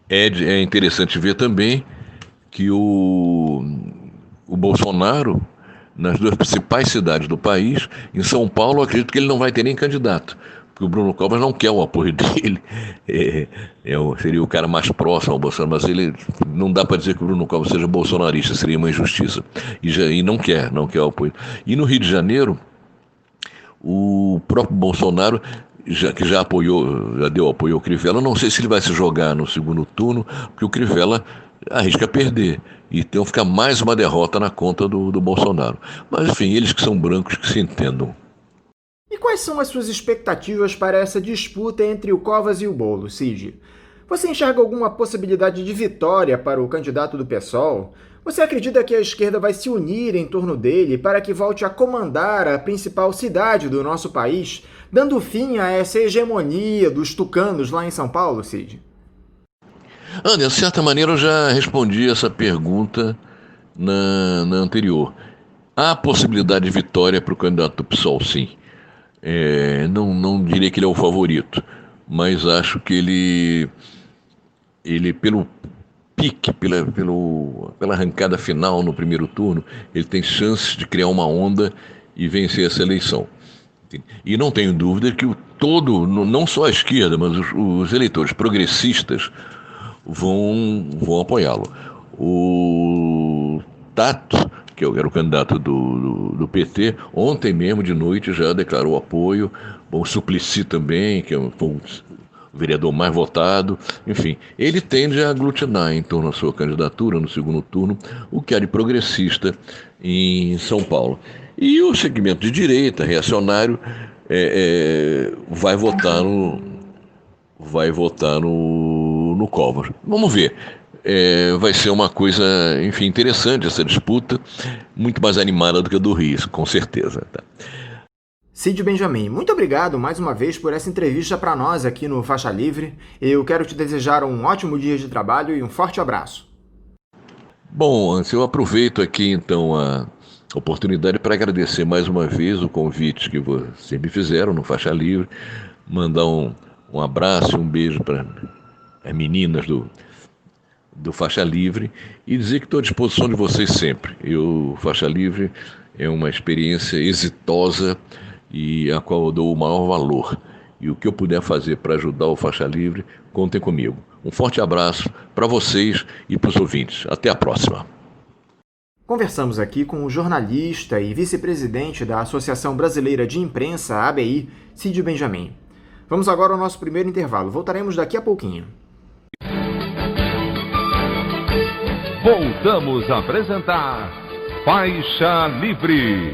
É interessante ver também que o Bolsonaro, nas duas principais cidades do país, em São Paulo, eu acredito que ele não vai ter nem candidato, porque o Bruno Covas não quer o apoio dele, seria o cara mais próximo ao Bolsonaro, mas ele não dá para dizer que o Bruno Covas seja bolsonarista, seria uma injustiça, e não quer o apoio. E no Rio de Janeiro, o próprio Bolsonaro, que já deu apoio ao Crivella, não sei se ele vai se jogar no segundo turno, porque o Crivella arrisca perder, então fica mais uma derrota na conta do Bolsonaro. Mas enfim, eles que são brancos que se entendam. E quais são as suas expectativas para essa disputa entre o Covas e o Bolo, Cid? Você enxerga alguma possibilidade de vitória para o candidato do PSOL? Você acredita que a esquerda vai se unir em torno dele para que volte a comandar a principal cidade do nosso país, dando fim a essa hegemonia dos tucanos lá em São Paulo, Cid? Anderson, de certa maneira eu já respondi essa pergunta na anterior. Há possibilidade de vitória para o candidato do PSOL, sim. Não diria que ele é o favorito, mas acho que ele pelo pique, pela arrancada final no primeiro turno, ele tem chances de criar uma onda e vencer essa eleição. E não tenho dúvida que não só a esquerda, mas os eleitores progressistas vão apoiá-lo. O Tato, que era o candidato do PT, ontem mesmo de noite já declarou apoio. O Suplicy também, que foi o vereador mais votado. Enfim, ele tende a aglutinar em torno da sua candidatura no segundo turno o que há de progressista em São Paulo. E o segmento de direita, reacionário, vai votar no Covas. Vamos ver. Vai ser uma coisa, enfim, interessante essa disputa, muito mais animada do que a do Rio, com certeza. Tá? Cid Benjamin, muito obrigado mais uma vez por essa entrevista para nós aqui no Faixa Livre. Eu quero te desejar um ótimo dia de trabalho e um forte abraço. Bom, eu aproveito aqui então a oportunidade para agradecer mais uma vez o convite que vocês me fizeram no Faixa Livre, mandar um abraço e um beijo para as meninas do Faixa Livre e dizer que estou à disposição de vocês sempre. O Faixa Livre é uma experiência exitosa e a qual eu dou o maior valor. E o que eu puder fazer para ajudar o Faixa Livre, contem comigo. Um forte abraço para vocês e para os ouvintes. Até a próxima. Conversamos aqui com o jornalista e vice-presidente da Associação Brasileira de Imprensa, ABI, Cid Benjamin. Vamos agora ao nosso primeiro intervalo. Voltaremos daqui a pouquinho. Voltamos a apresentar Faixa Livre.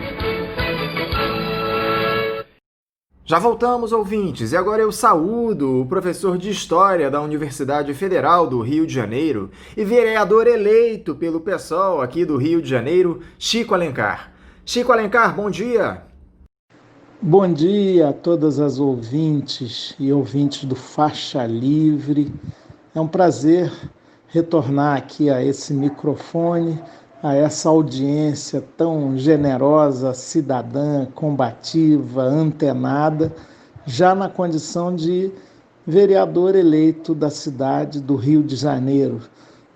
Já voltamos, ouvintes, e agora eu saúdo o professor de História da Universidade Federal do Rio de Janeiro e vereador eleito pelo PSOL aqui do Rio de Janeiro, Chico Alencar. Chico Alencar, bom dia! Bom dia a todas as ouvintes e ouvintes do Faixa Livre. É um prazer retornar aqui a esse microfone, a essa audiência tão generosa, cidadã, combativa, antenada, já na condição de vereador eleito da cidade do Rio de Janeiro,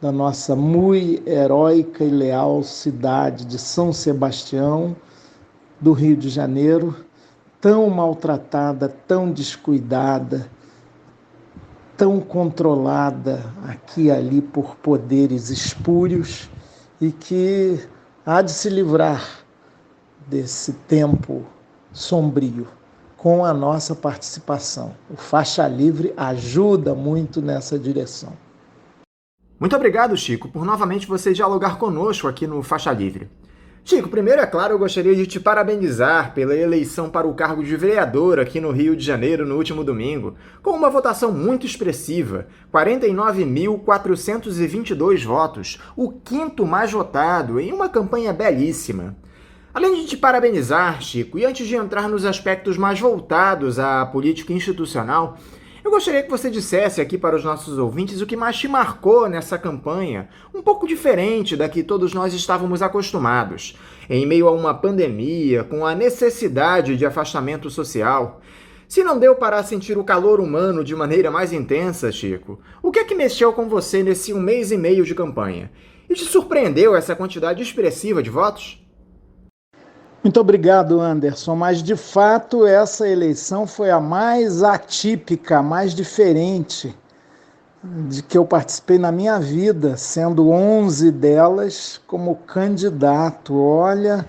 da nossa muito heróica e leal cidade de São Sebastião, do Rio de Janeiro, tão maltratada, tão descuidada, tão controlada aqui e ali por poderes espúrios e que há de se livrar desse tempo sombrio com a nossa participação. O Faixa Livre ajuda muito nessa direção. Muito obrigado, Chico, por novamente você dialogar conosco aqui no Faixa Livre. Chico, primeiro, é claro, eu gostaria de te parabenizar pela eleição para o cargo de vereador aqui no Rio de Janeiro no último domingo, com uma votação muito expressiva, 49.422 votos, o quinto mais votado, em uma campanha belíssima. Além de te parabenizar, Chico, e antes de entrar nos aspectos mais voltados à política institucional, eu gostaria que você dissesse aqui para os nossos ouvintes o que mais te marcou nessa campanha, um pouco diferente da que todos nós estávamos acostumados, em meio a uma pandemia, com a necessidade de afastamento social. Se não deu para sentir o calor humano de maneira mais intensa, Chico, o que é que mexeu com você nesse 1 mês e meio de campanha? E te surpreendeu essa quantidade expressiva de votos? Muito obrigado, Anderson, mas de fato essa eleição foi a mais atípica, a mais diferente de que eu participei na minha vida, sendo 11 delas como candidato. Olha,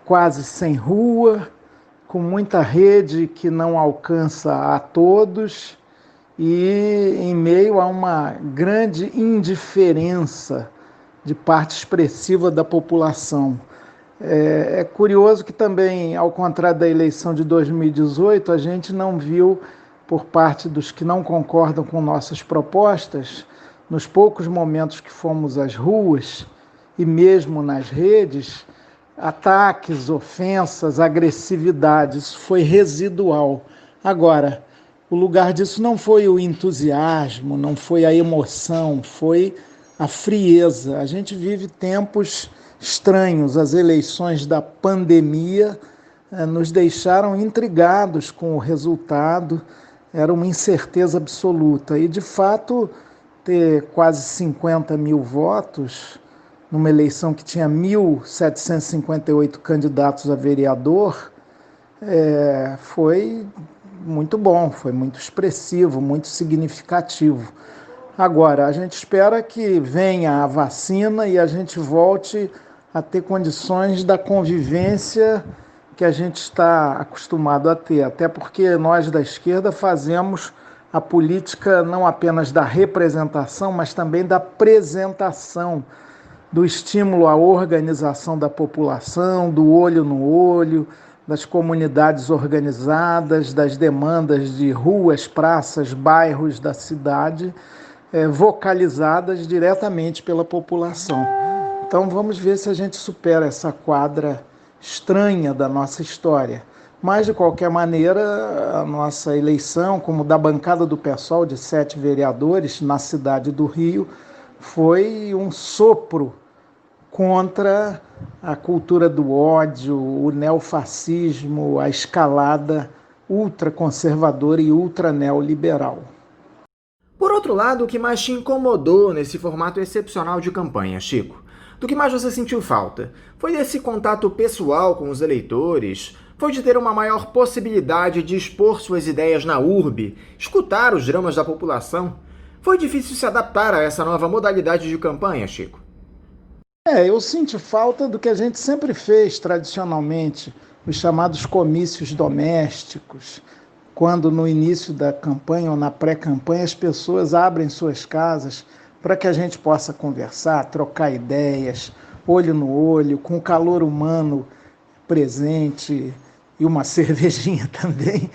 quase sem rua, com muita rede que não alcança a todos e em meio a uma grande indiferença de parte expressiva da população. É curioso que também, ao contrário da eleição de 2018, a gente não viu, por parte dos que não concordam com nossas propostas, nos poucos momentos que fomos às ruas e mesmo nas redes, ataques, ofensas, agressividade. Isso foi residual. Agora, o lugar disso não foi o entusiasmo, não foi a emoção, foi a frieza. A gente vive tempos estranhos. As eleições da pandemia nos deixaram intrigados com o resultado, era uma incerteza absoluta. E, de fato, ter quase 50 mil votos numa eleição que tinha 1.758 candidatos a vereador, foi muito bom, foi muito expressivo, muito significativo. Agora, a gente espera que venha a vacina e a gente volte a ter condições da convivência que a gente está acostumado a ter, até porque nós da esquerda fazemos a política não apenas da representação, mas também da apresentação, do estímulo à organização da população, do olho no olho, das comunidades organizadas, das demandas de ruas, praças, bairros da cidade, vocalizadas diretamente pela população. Então vamos ver se a gente supera essa quadra estranha da nossa história. Mas, de qualquer maneira, a nossa eleição, como da bancada do PSOL de 7 vereadores na cidade do Rio, foi um sopro contra a cultura do ódio, o neofascismo, a escalada ultraconservadora e ultraneoliberal. Por outro lado, o que mais te incomodou nesse formato excepcional de campanha, Chico? Do que mais você sentiu falta? Foi desse contato pessoal com os eleitores? Foi de ter uma maior possibilidade de expor suas ideias na urbe, escutar os dramas da população? Foi difícil se adaptar a essa nova modalidade de campanha, Chico? Eu senti falta do que a gente sempre fez tradicionalmente, os chamados comícios domésticos, quando no início da campanha ou na pré-campanha as pessoas abrem suas casas para que a gente possa conversar, trocar ideias, olho no olho, com o calor humano presente e uma cervejinha também.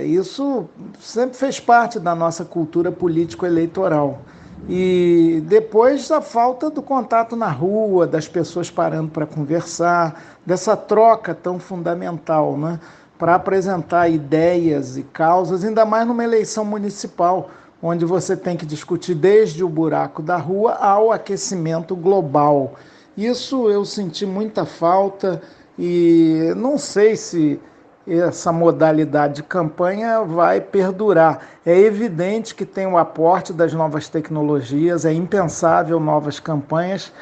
Isso sempre fez parte da nossa cultura político-eleitoral. E depois a falta do contato na rua, das pessoas parando para conversar, dessa troca tão fundamental, né, para apresentar ideias e causas, ainda mais numa eleição municipal, onde você tem que discutir desde o buraco da rua ao aquecimento global. Isso eu senti muita falta e não sei se essa modalidade de campanha vai perdurar. É evidente que tem o aporte das novas tecnologias, é impensável novas campanhas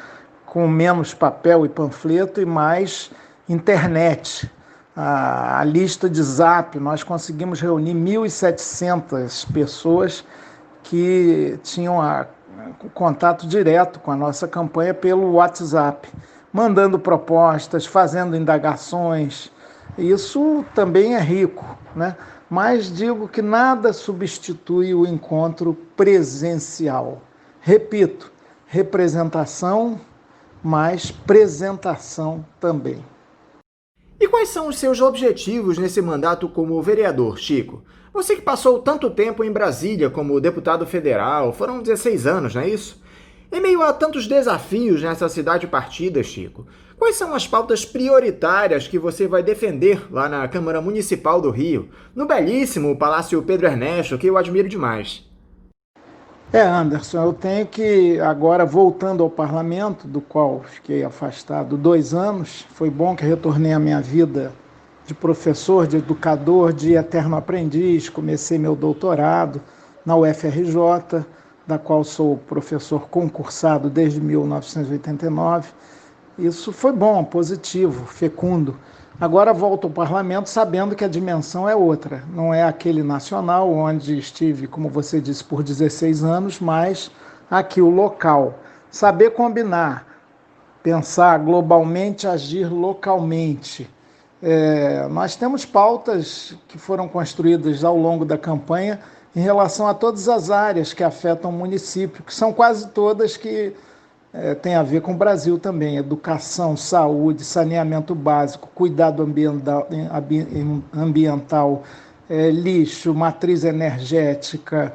com menos papel e panfleto e mais internet. A lista de Zap, nós conseguimos reunir 1.700 pessoas que tinham contato direto com a nossa campanha pelo WhatsApp, mandando propostas, fazendo indagações. Isso também é rico, né? Mas digo que nada substitui o encontro presencial. Repito, representação, mas apresentação também. E quais são os seus objetivos nesse mandato como vereador, Chico? Você que passou tanto tempo em Brasília como deputado federal, foram 16 anos, não é isso? Em meio a tantos desafios nessa cidade partida, Chico, quais são as pautas prioritárias que você vai defender lá na Câmara Municipal do Rio, no belíssimo Palácio Pedro Ernesto, que eu admiro demais? Anderson, eu tenho que, agora voltando ao parlamento, do qual fiquei afastado 2 anos, foi bom que retornei à minha vida de professor, de educador, de eterno aprendiz, comecei meu doutorado na UFRJ, da qual sou professor concursado desde 1989. Isso foi bom, positivo, fecundo. Agora volto ao parlamento sabendo que a dimensão é outra. Não é aquele nacional, onde estive, como você disse, por 16 anos, mas aqui o local. Saber combinar, pensar globalmente, agir localmente. Nós temos pautas que foram construídas ao longo da campanha em relação a todas as áreas que afetam o município, que são quase todas que têm a ver com o Brasil também: educação, saúde, saneamento básico, cuidado ambiental, lixo, matriz energética,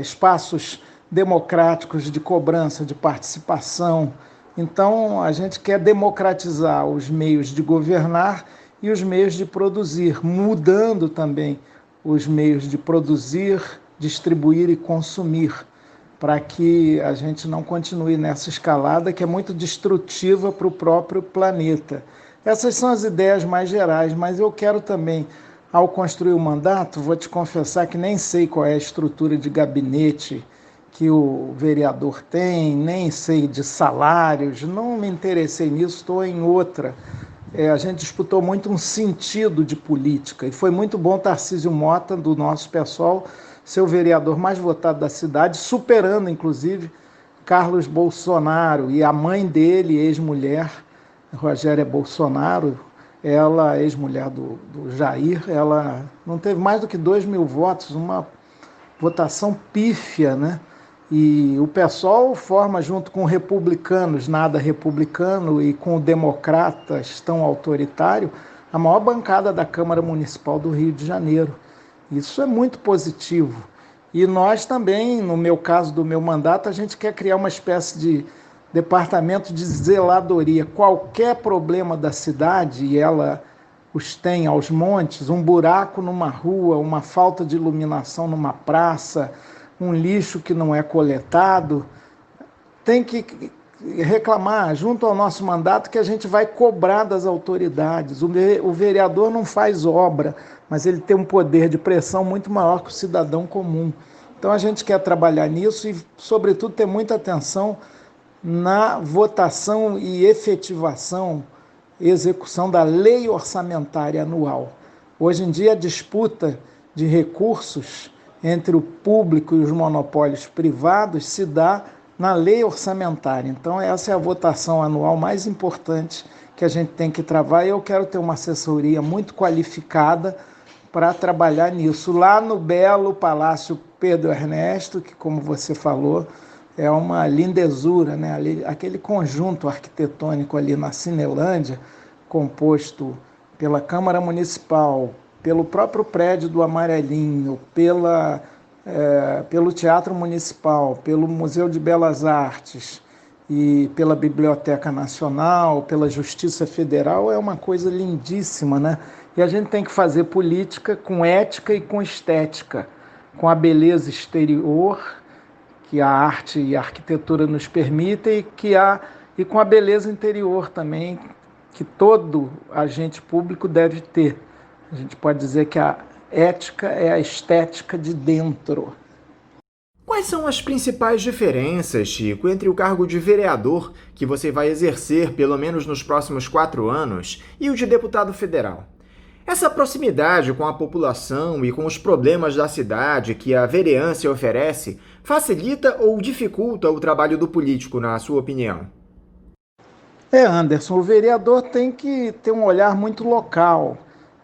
espaços democráticos de cobrança, de participação. Então, a gente quer democratizar os meios de governar e os meios de produzir, mudando também os meios de produzir, distribuir e consumir, para que a gente não continue nessa escalada que é muito destrutiva para o próprio planeta. Essas são as ideias mais gerais, mas eu quero também, ao construir o mandato, vou te confessar que nem sei qual é a estrutura de gabinete que o vereador tem, nem sei de salários, não me interessei nisso, estou em outra. A gente disputou muito um sentido de política e foi muito bom Tarcísio Mota, do nosso pessoal, ser o vereador mais votado da cidade, superando inclusive Carlos Bolsonaro e a mãe dele, ex-mulher, Rogéria Bolsonaro, ela, ex-mulher do Jair, ela não teve mais do que 2.000 votos, uma votação pífia, né? E o PSOL forma, junto com republicanos, nada republicano, e com democratas tão autoritário, a maior bancada da Câmara Municipal do Rio de Janeiro. Isso é muito positivo. E nós também, no meu caso do meu mandato, a gente quer criar uma espécie de departamento de zeladoria. Qualquer problema da cidade, e ela os tem aos montes, um buraco numa rua, uma falta de iluminação numa praça, um lixo que não é coletado, tem que reclamar junto ao nosso mandato, que a gente vai cobrar das autoridades. O vereador não faz obra, mas ele tem um poder de pressão muito maior que o cidadão comum. Então a gente quer trabalhar nisso e, sobretudo, ter muita atenção na votação e efetivação, execução da lei orçamentária anual. Hoje em dia, a disputa de recursos entre o público e os monopólios privados se dá na lei orçamentária. Então, essa é a votação anual mais importante que a gente tem que travar, e eu quero ter uma assessoria muito qualificada para trabalhar nisso. Lá no belo Palácio Pedro Ernesto, que, como você falou, é uma lindezura, né? Aquele conjunto arquitetônico ali na Cinelândia, composto pela Câmara Municipal, pelo próprio prédio do Amarelinho, pelo Teatro Municipal, pelo Museu de Belas Artes e pela Biblioteca Nacional, pela Justiça Federal, é uma coisa lindíssima, né? E a gente tem que fazer política com ética e com estética, com a beleza exterior que a arte e a arquitetura nos permitem e com a beleza interior também, que todo agente público deve ter. A gente pode dizer que a ética é a estética de dentro. Quais são as principais diferenças, Chico, entre o cargo de vereador, que você vai exercer pelo menos nos próximos 4 anos, e o de deputado federal? Essa proximidade com a população e com os problemas da cidade que a vereança oferece facilita ou dificulta o trabalho do político, na sua opinião? Anderson, o vereador tem que ter um olhar muito local.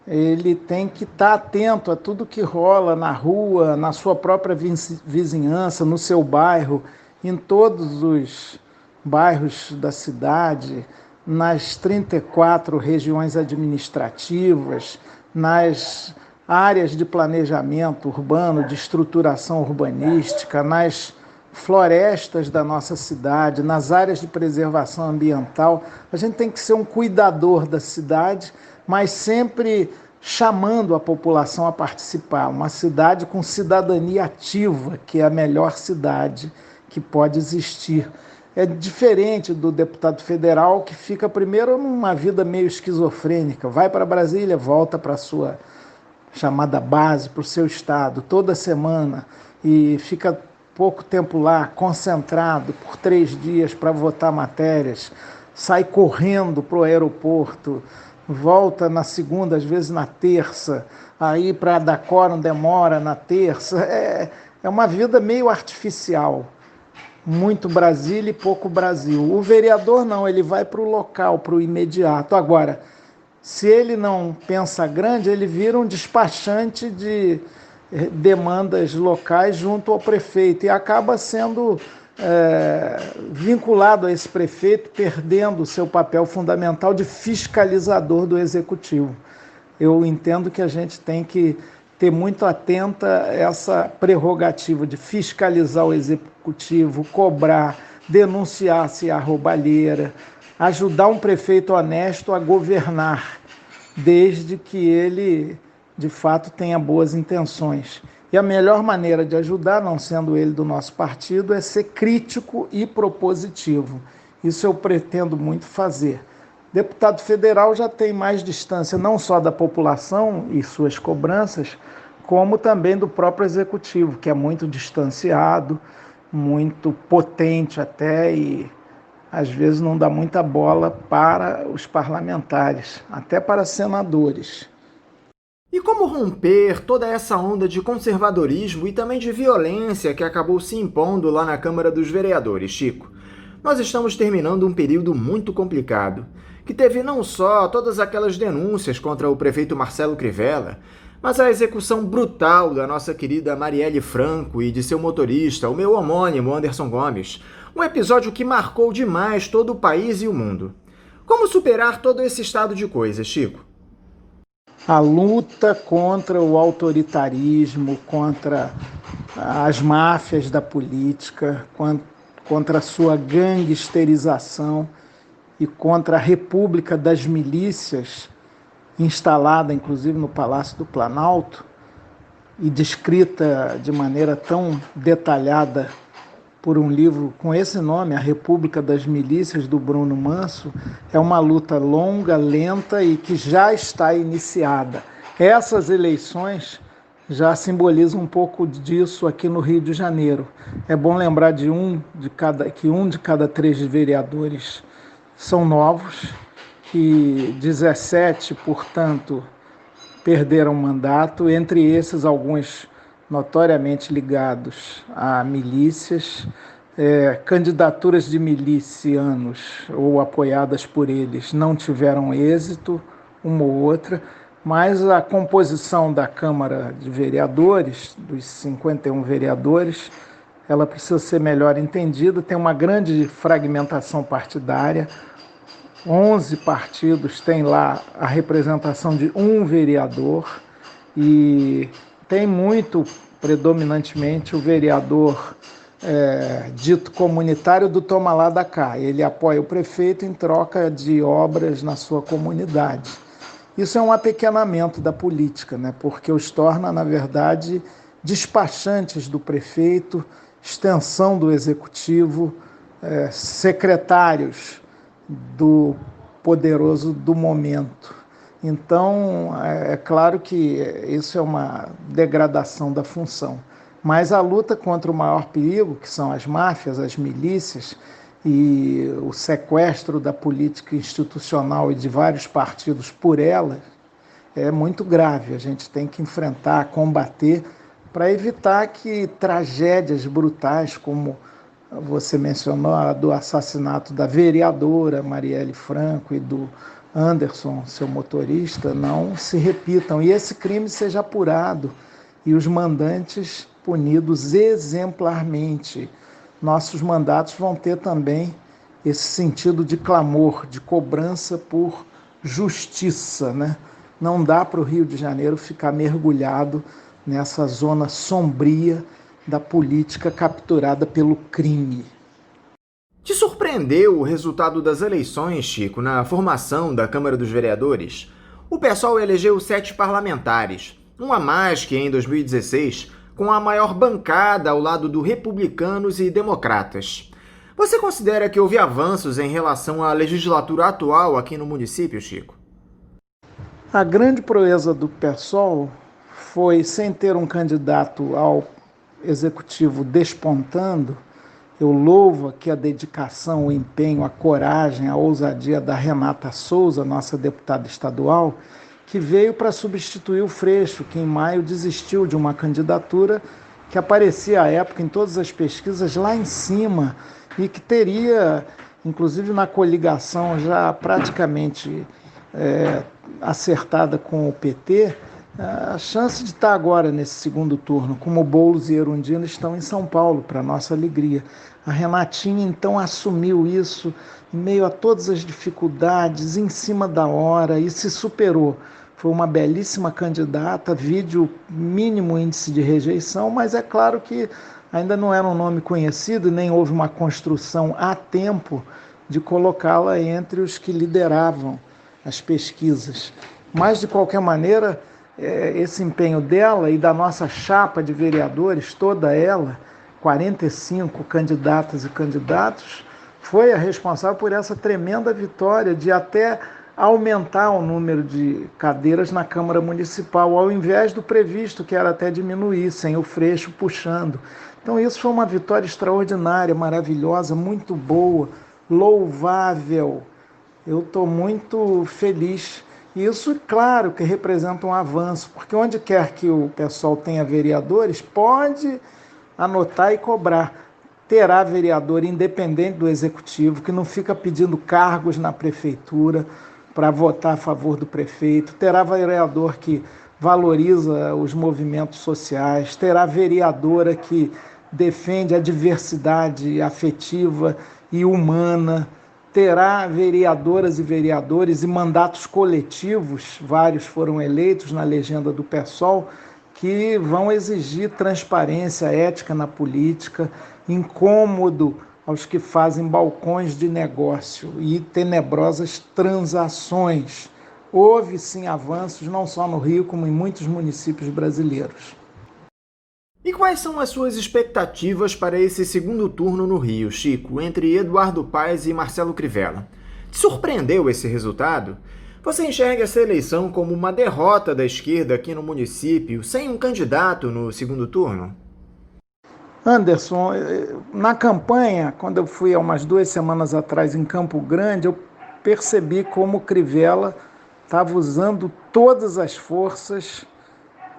Ele tem que estar atento a tudo que rola na rua, na sua própria vizinhança, no seu bairro, em todos os bairros da cidade, nas 34 regiões administrativas, nas áreas de planejamento urbano, de estruturação urbanística, nas florestas da nossa cidade, nas áreas de preservação ambiental. A gente tem que ser um cuidador da cidade, mas sempre chamando a população a participar. Uma cidade com cidadania ativa, que é a melhor cidade que pode existir. É diferente do deputado federal, que fica primeiro numa vida meio esquizofrênica, vai para Brasília, volta para a sua chamada base, para o seu estado, toda semana, e fica pouco tempo lá, concentrado por 3 dias para votar matérias, sai correndo para o aeroporto, volta na segunda, às vezes na terça, aí para dar quórum demora na terça. É uma vida meio artificial, muito Brasília e pouco Brasil. O vereador não, ele vai para o local, para o imediato. Agora, se ele não pensa grande, ele vira um despachante de demandas locais junto ao prefeito e acaba sendo vinculado a esse prefeito, perdendo o seu papel fundamental de fiscalizador do executivo. Eu entendo que a gente tem que ter muito atenta essa prerrogativa de fiscalizar o executivo, cobrar, denunciar se há roubalheira, ajudar um prefeito honesto a governar, desde que ele, de fato, tenha boas intenções. E a melhor maneira de ajudar, não sendo ele do nosso partido, é ser crítico e propositivo. Isso eu pretendo muito fazer. Deputado federal já tem mais distância, não só da população e suas cobranças, como também do próprio executivo, que é muito distanciado, muito potente até, e às vezes não dá muita bola para os parlamentares, até para senadores. E como romper toda essa onda de conservadorismo e também de violência que acabou se impondo lá na Câmara dos Vereadores, Chico? Nós estamos terminando um período muito complicado, que teve não só todas aquelas denúncias contra o prefeito Marcelo Crivella, mas a execução brutal da nossa querida Marielle Franco e de seu motorista, o meu homônimo Anderson Gomes, um episódio que marcou demais todo o país e o mundo. Como superar todo esse estado de coisas, Chico? A luta contra o autoritarismo, contra as máfias da política, contra a sua gangsterização e contra a República das Milícias, instalada inclusive no Palácio do Planalto e descrita de maneira tão detalhada por um livro com esse nome, A República das Milícias, do Bruno Manso, é uma luta longa, lenta e que já está iniciada. Essas eleições já simbolizam um pouco disso aqui no Rio de Janeiro. É bom lembrar que um de cada 3 vereadores são novos, que 17, portanto, perderam mandato, entre esses alguns notoriamente ligados a milícias, candidaturas de milicianos ou apoiadas por eles não tiveram êxito, uma ou outra, mas a composição da Câmara de Vereadores, dos 51 vereadores, ela precisa ser melhor entendida, tem uma grande fragmentação partidária, 11 partidos têm lá a representação de um vereador e tem muito, predominantemente, o vereador dito comunitário do toma lá da cá. Ele apoia o prefeito em troca de obras na sua comunidade. Isso é um apequenamento da política, né? Porque os torna, na verdade, despachantes do prefeito, extensão do executivo, secretários do poderoso do momento. Então, é claro que isso é uma degradação da função. Mas a luta contra o maior perigo, que são as máfias, as milícias, e o sequestro da política institucional e de vários partidos por elas, é muito grave. A gente tem que enfrentar, combater, para evitar que tragédias brutais, como você mencionou, a do assassinato da vereadora Marielle Franco e do Anderson, seu motorista, não se repitam. E esse crime seja apurado e os mandantes punidos exemplarmente. Nossos mandatos vão ter também esse sentido de clamor, de cobrança por justiça, né? Não dá para o Rio de Janeiro ficar mergulhado nessa zona sombria da política capturada pelo crime. Te surpreendeu o resultado das eleições, Chico, na formação da Câmara dos Vereadores? O PSOL elegeu 7 parlamentares, um a mais que em 2016, com a maior bancada ao lado do Republicanos e Democratas. Você considera que houve avanços em relação à legislatura atual aqui no município, Chico? A grande proeza do PSOL foi, sem ter um candidato ao executivo despontando, eu louvo aqui a dedicação, o empenho, a coragem, a ousadia da Renata Souza, nossa deputada estadual, que veio para substituir o Freixo, que em maio desistiu de uma candidatura que aparecia à época em todas as pesquisas lá em cima e que teria, inclusive na coligação já praticamente acertada com o PT, a chance de estar agora nesse segundo turno, como Boulos e Erundina estão em São Paulo, para nossa alegria. A Renatinha, então, assumiu isso em meio a todas as dificuldades, em cima da hora, e se superou. Foi uma belíssima candidata, vide o mínimo índice de rejeição, mas é claro que ainda não era um nome conhecido, nem houve uma construção a tempo de colocá-la entre os que lideravam as pesquisas. Mas, de qualquer maneira, esse empenho dela e da nossa chapa de vereadores, toda ela, 45 candidatas e candidatos, foi a responsável por essa tremenda vitória de até aumentar o número de cadeiras na Câmara Municipal, ao invés do previsto, que era até diminuir, sem o Freixo puxando. Então isso foi uma vitória extraordinária, maravilhosa, muito boa, louvável. Eu estou muito feliz. Isso, claro, que representa um avanço, porque onde quer que o pessoal tenha vereadores, pode anotar e cobrar. Terá vereador independente do executivo, que não fica pedindo cargos na prefeitura para votar a favor do prefeito. Terá vereador que valoriza os movimentos sociais. Terá vereadora que defende a diversidade afetiva e humana. Terá vereadoras e vereadores e mandatos coletivos, vários foram eleitos na legenda do PSOL, que vão exigir transparência, ética na política, incômodo aos que fazem balcões de negócio e tenebrosas transações. Houve sim avanços, não só no Rio, como em muitos municípios brasileiros. E quais são as suas expectativas para esse segundo turno no Rio, Chico, entre Eduardo Paes e Marcelo Crivella? Te surpreendeu esse resultado? Você enxerga essa eleição como uma derrota da esquerda aqui no município, sem um candidato no segundo turno? Anderson, na campanha, quando eu fui há umas 2 semanas atrás em Campo Grande, eu percebi como Crivella estava usando todas as forças,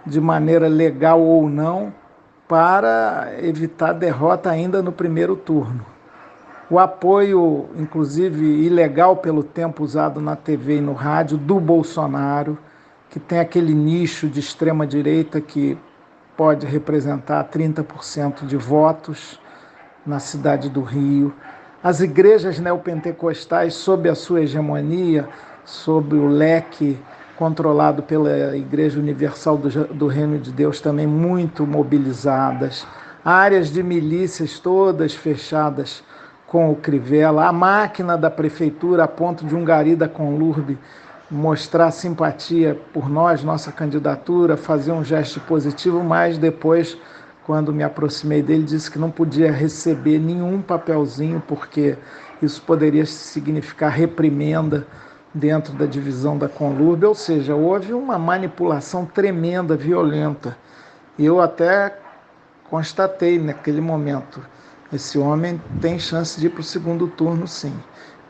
de maneira legal ou não, para evitar derrota ainda no primeiro turno. O apoio, inclusive ilegal pelo tempo usado na TV e no rádio, do Bolsonaro, que tem aquele nicho de extrema-direita que pode representar 30% de votos na cidade do Rio. As igrejas neopentecostais, sob a sua hegemonia, sob o leque controlado pela Igreja Universal do Reino de Deus, também muito mobilizadas, áreas de milícias todas fechadas com o Crivella, a máquina da prefeitura a ponto de um gari da Conlurb mostrar simpatia por nós, nossa candidatura, fazer um gesto positivo, mas depois, quando me aproximei dele, disse que não podia receber nenhum papelzinho, porque isso poderia significar reprimenda dentro da divisão da Conlurb, ou seja, houve uma manipulação tremenda, violenta. Eu até constatei naquele momento, esse homem tem chance de ir para o segundo turno, sim.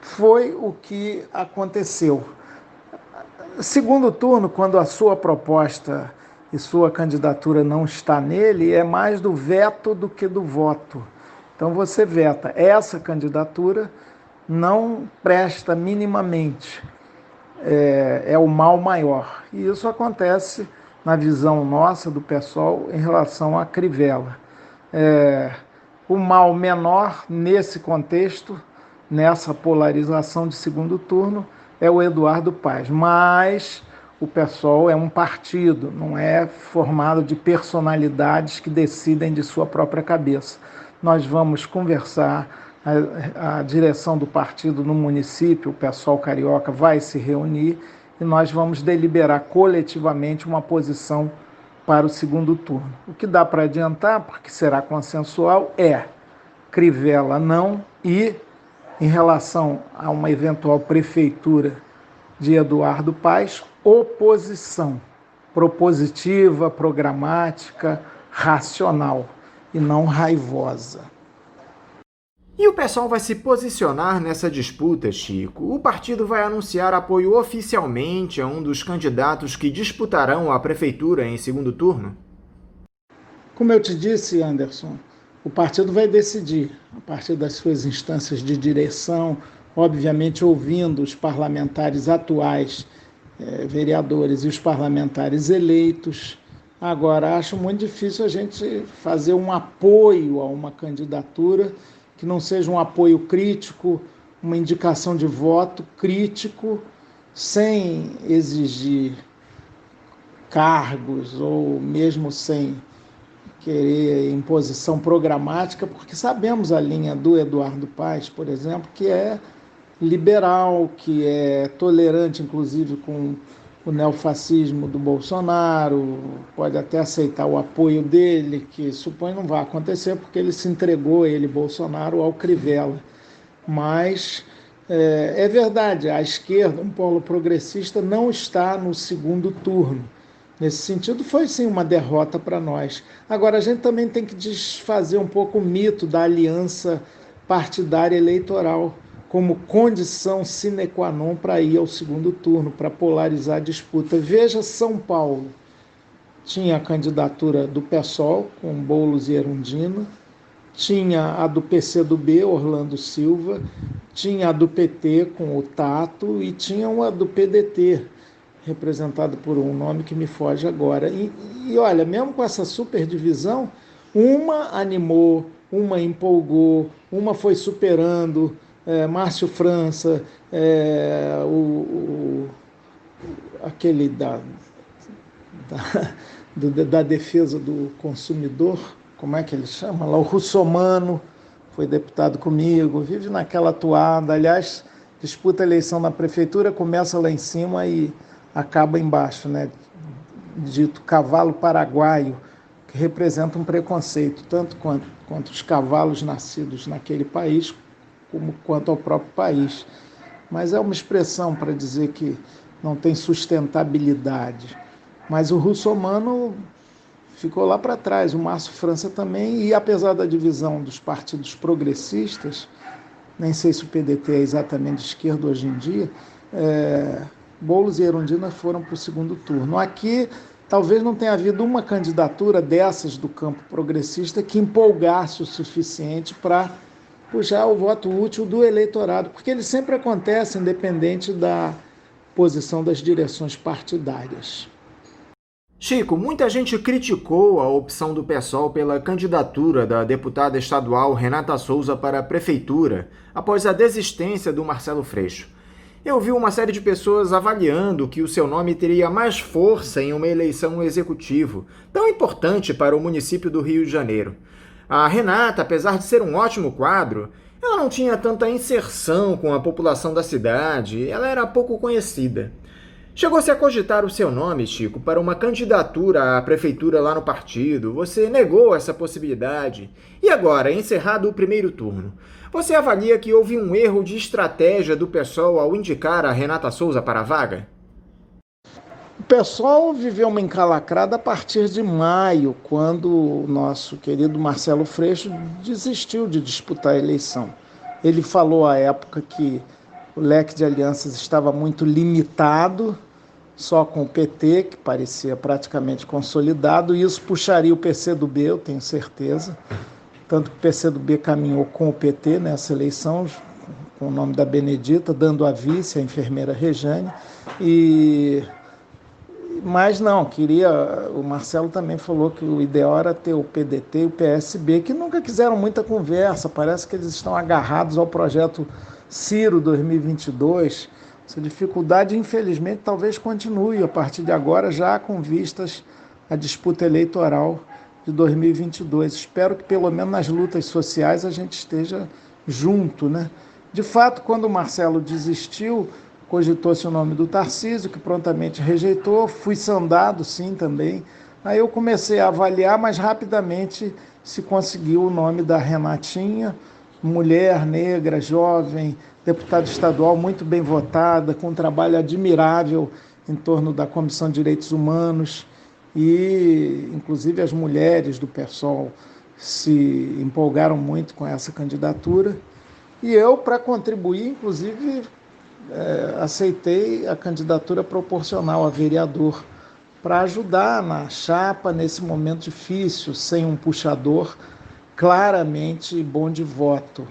Foi o que aconteceu. Segundo turno, quando a sua proposta e sua candidatura não está nele, é mais do veto do que do voto. Então você veta, essa candidatura não presta minimamente, é o mal maior. E isso acontece na visão nossa do PSOL em relação a Crivella. O mal menor nesse contexto, nessa polarização de segundo turno, é o Eduardo Paes. Mas o PSOL é um partido, não é formado de personalidades que decidem de sua própria cabeça. Nós vamos conversar, a direção do partido no município, o PSOL Carioca, vai se reunir e nós vamos deliberar coletivamente uma posição para o segundo turno. O que dá para adiantar, porque será consensual, é Crivella não e, em relação a uma eventual prefeitura de Eduardo Paes, oposição propositiva, programática, racional e não raivosa. E o pessoal vai se posicionar nessa disputa, Chico? O partido vai anunciar apoio oficialmente a um dos candidatos que disputarão a prefeitura em segundo turno? Como eu te disse, Anderson, o partido vai decidir, a partir das suas instâncias de direção, obviamente ouvindo os parlamentares atuais, vereadores e os parlamentares eleitos. Agora, acho muito difícil a gente fazer um apoio a uma candidatura que não seja um apoio crítico, uma indicação de voto crítico, sem exigir cargos ou mesmo sem querer imposição programática, porque sabemos a linha do Eduardo Paes, por exemplo, que é liberal, que é tolerante, inclusive, com o neofascismo do Bolsonaro, pode até aceitar o apoio dele, que suponho não vai acontecer, porque ele se entregou, Bolsonaro, ao Crivella. Mas é verdade, a esquerda, um polo progressista, não está no segundo turno. Nesse sentido, foi sim uma derrota para nós. Agora, a gente também tem que desfazer um pouco o mito da aliança partidária eleitoral como condição sine qua non para ir ao segundo turno, para polarizar a disputa. Veja São Paulo, tinha a candidatura do PSOL, com Boulos e Erundina, tinha a do PCdoB, Orlando Silva, tinha a do PT, com o Tato, e tinha uma do PDT, representado por um nome que me foge agora. E olha, mesmo com essa superdivisão, uma animou, uma empolgou, uma foi superando, Márcio França, aquele da defesa do consumidor, como é que ele chama lá? O Russomano, foi deputado comigo, vive naquela toada. Aliás, disputa a eleição na prefeitura, começa lá em cima e acaba embaixo, né? Dito cavalo paraguaio, que representa um preconceito, tanto quanto os cavalos nascidos naquele país, quanto ao próprio país. Mas é uma expressão para dizer que não tem sustentabilidade. Mas o Russomano ficou lá para trás, o Márcio França também, e apesar da divisão dos partidos progressistas, nem sei se o PDT é exatamente de esquerda hoje em dia, Boulos e Erundina foram para o segundo turno. Aqui, talvez não tenha havido uma candidatura dessas do campo progressista que empolgasse o suficiente para puxar o voto útil do eleitorado, porque ele sempre acontece independente da posição das direções partidárias. Chico, muita gente criticou a opção do PSOL pela candidatura da deputada estadual Renata Souza para a prefeitura, após a desistência do Marcelo Freixo. Eu vi uma série de pessoas avaliando que o seu nome teria mais força em uma eleição executiva, tão importante para o município do Rio de Janeiro. A Renata, apesar de ser um ótimo quadro, ela não tinha tanta inserção com a população da cidade, ela era pouco conhecida. Chegou-se a cogitar o seu nome, Chico, para uma candidatura à prefeitura lá no partido. Você negou essa possibilidade. E agora, encerrado o primeiro turno, você avalia que houve um erro de estratégia do PSOL ao indicar a Renata Souza para a vaga? O PSOL viveu uma encalacrada a partir de maio, quando o nosso querido Marcelo Freixo desistiu de disputar a eleição. Ele falou à época que o leque de alianças estava muito limitado, só com o PT, que parecia praticamente consolidado, e isso puxaria o PCdoB, eu tenho certeza. Tanto que o PCdoB caminhou com o PT nessa eleição, com o nome da Benedita, dando a vice, a enfermeira Rejane, mas não, o Marcelo também falou que o ideal era ter o PDT e o PSB, que nunca quiseram muita conversa, parece que eles estão agarrados ao projeto Ciro 2022, Essa dificuldade, infelizmente, talvez continue a partir de agora, já com vistas à disputa eleitoral de 2022. Espero que, pelo menos nas lutas sociais, a gente esteja junto, né? De fato, quando o Marcelo desistiu, cogitou-se o nome do Tarcísio, que prontamente rejeitou, fui sondado, sim, também. Aí eu comecei a avaliar, mas rapidamente se conseguiu o nome da Renatinha, mulher, negra, jovem, deputada estadual muito bem votada, com um trabalho admirável em torno da Comissão de Direitos Humanos, e inclusive as mulheres do PSOL se empolgaram muito com essa candidatura. E eu, para contribuir, inclusive, aceitei a candidatura proporcional a vereador, para ajudar na chapa nesse momento difícil, sem um puxador claramente bom de voto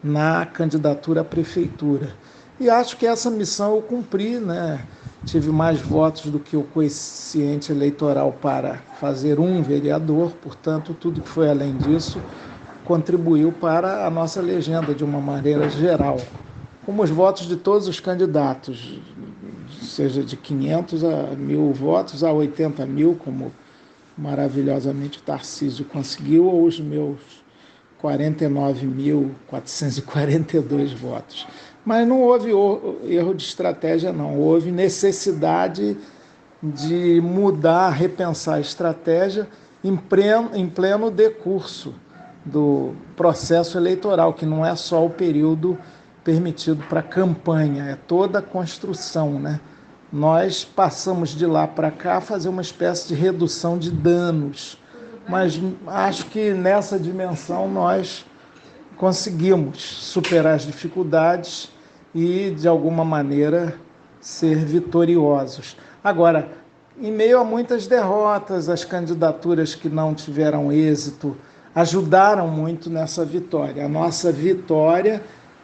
na candidatura à prefeitura. E acho que essa missão eu cumpri, né? Tive mais votos do que o coeficiente eleitoral para fazer um vereador, portanto, tudo que foi além disso contribuiu para a nossa legenda de uma maneira geral. Como os votos de todos os candidatos, seja de 500 a 1.000 votos a 80 mil, como maravilhosamente o Tarcísio conseguiu, ou os meus 49.442 votos. Mas não houve erro de estratégia, não. Houve necessidade de mudar, repensar a estratégia em pleno decurso do processo eleitoral, que não é só o período permitido para campanha, é toda a construção, né? Nós passamos de lá para cá a fazer uma espécie de redução de danos, mas acho que nessa dimensão nós conseguimos superar as dificuldades e, de alguma maneira, ser vitoriosos. Agora, em meio a muitas derrotas, as candidaturas que não tiveram êxito ajudaram muito nessa vitória. A nossa vitória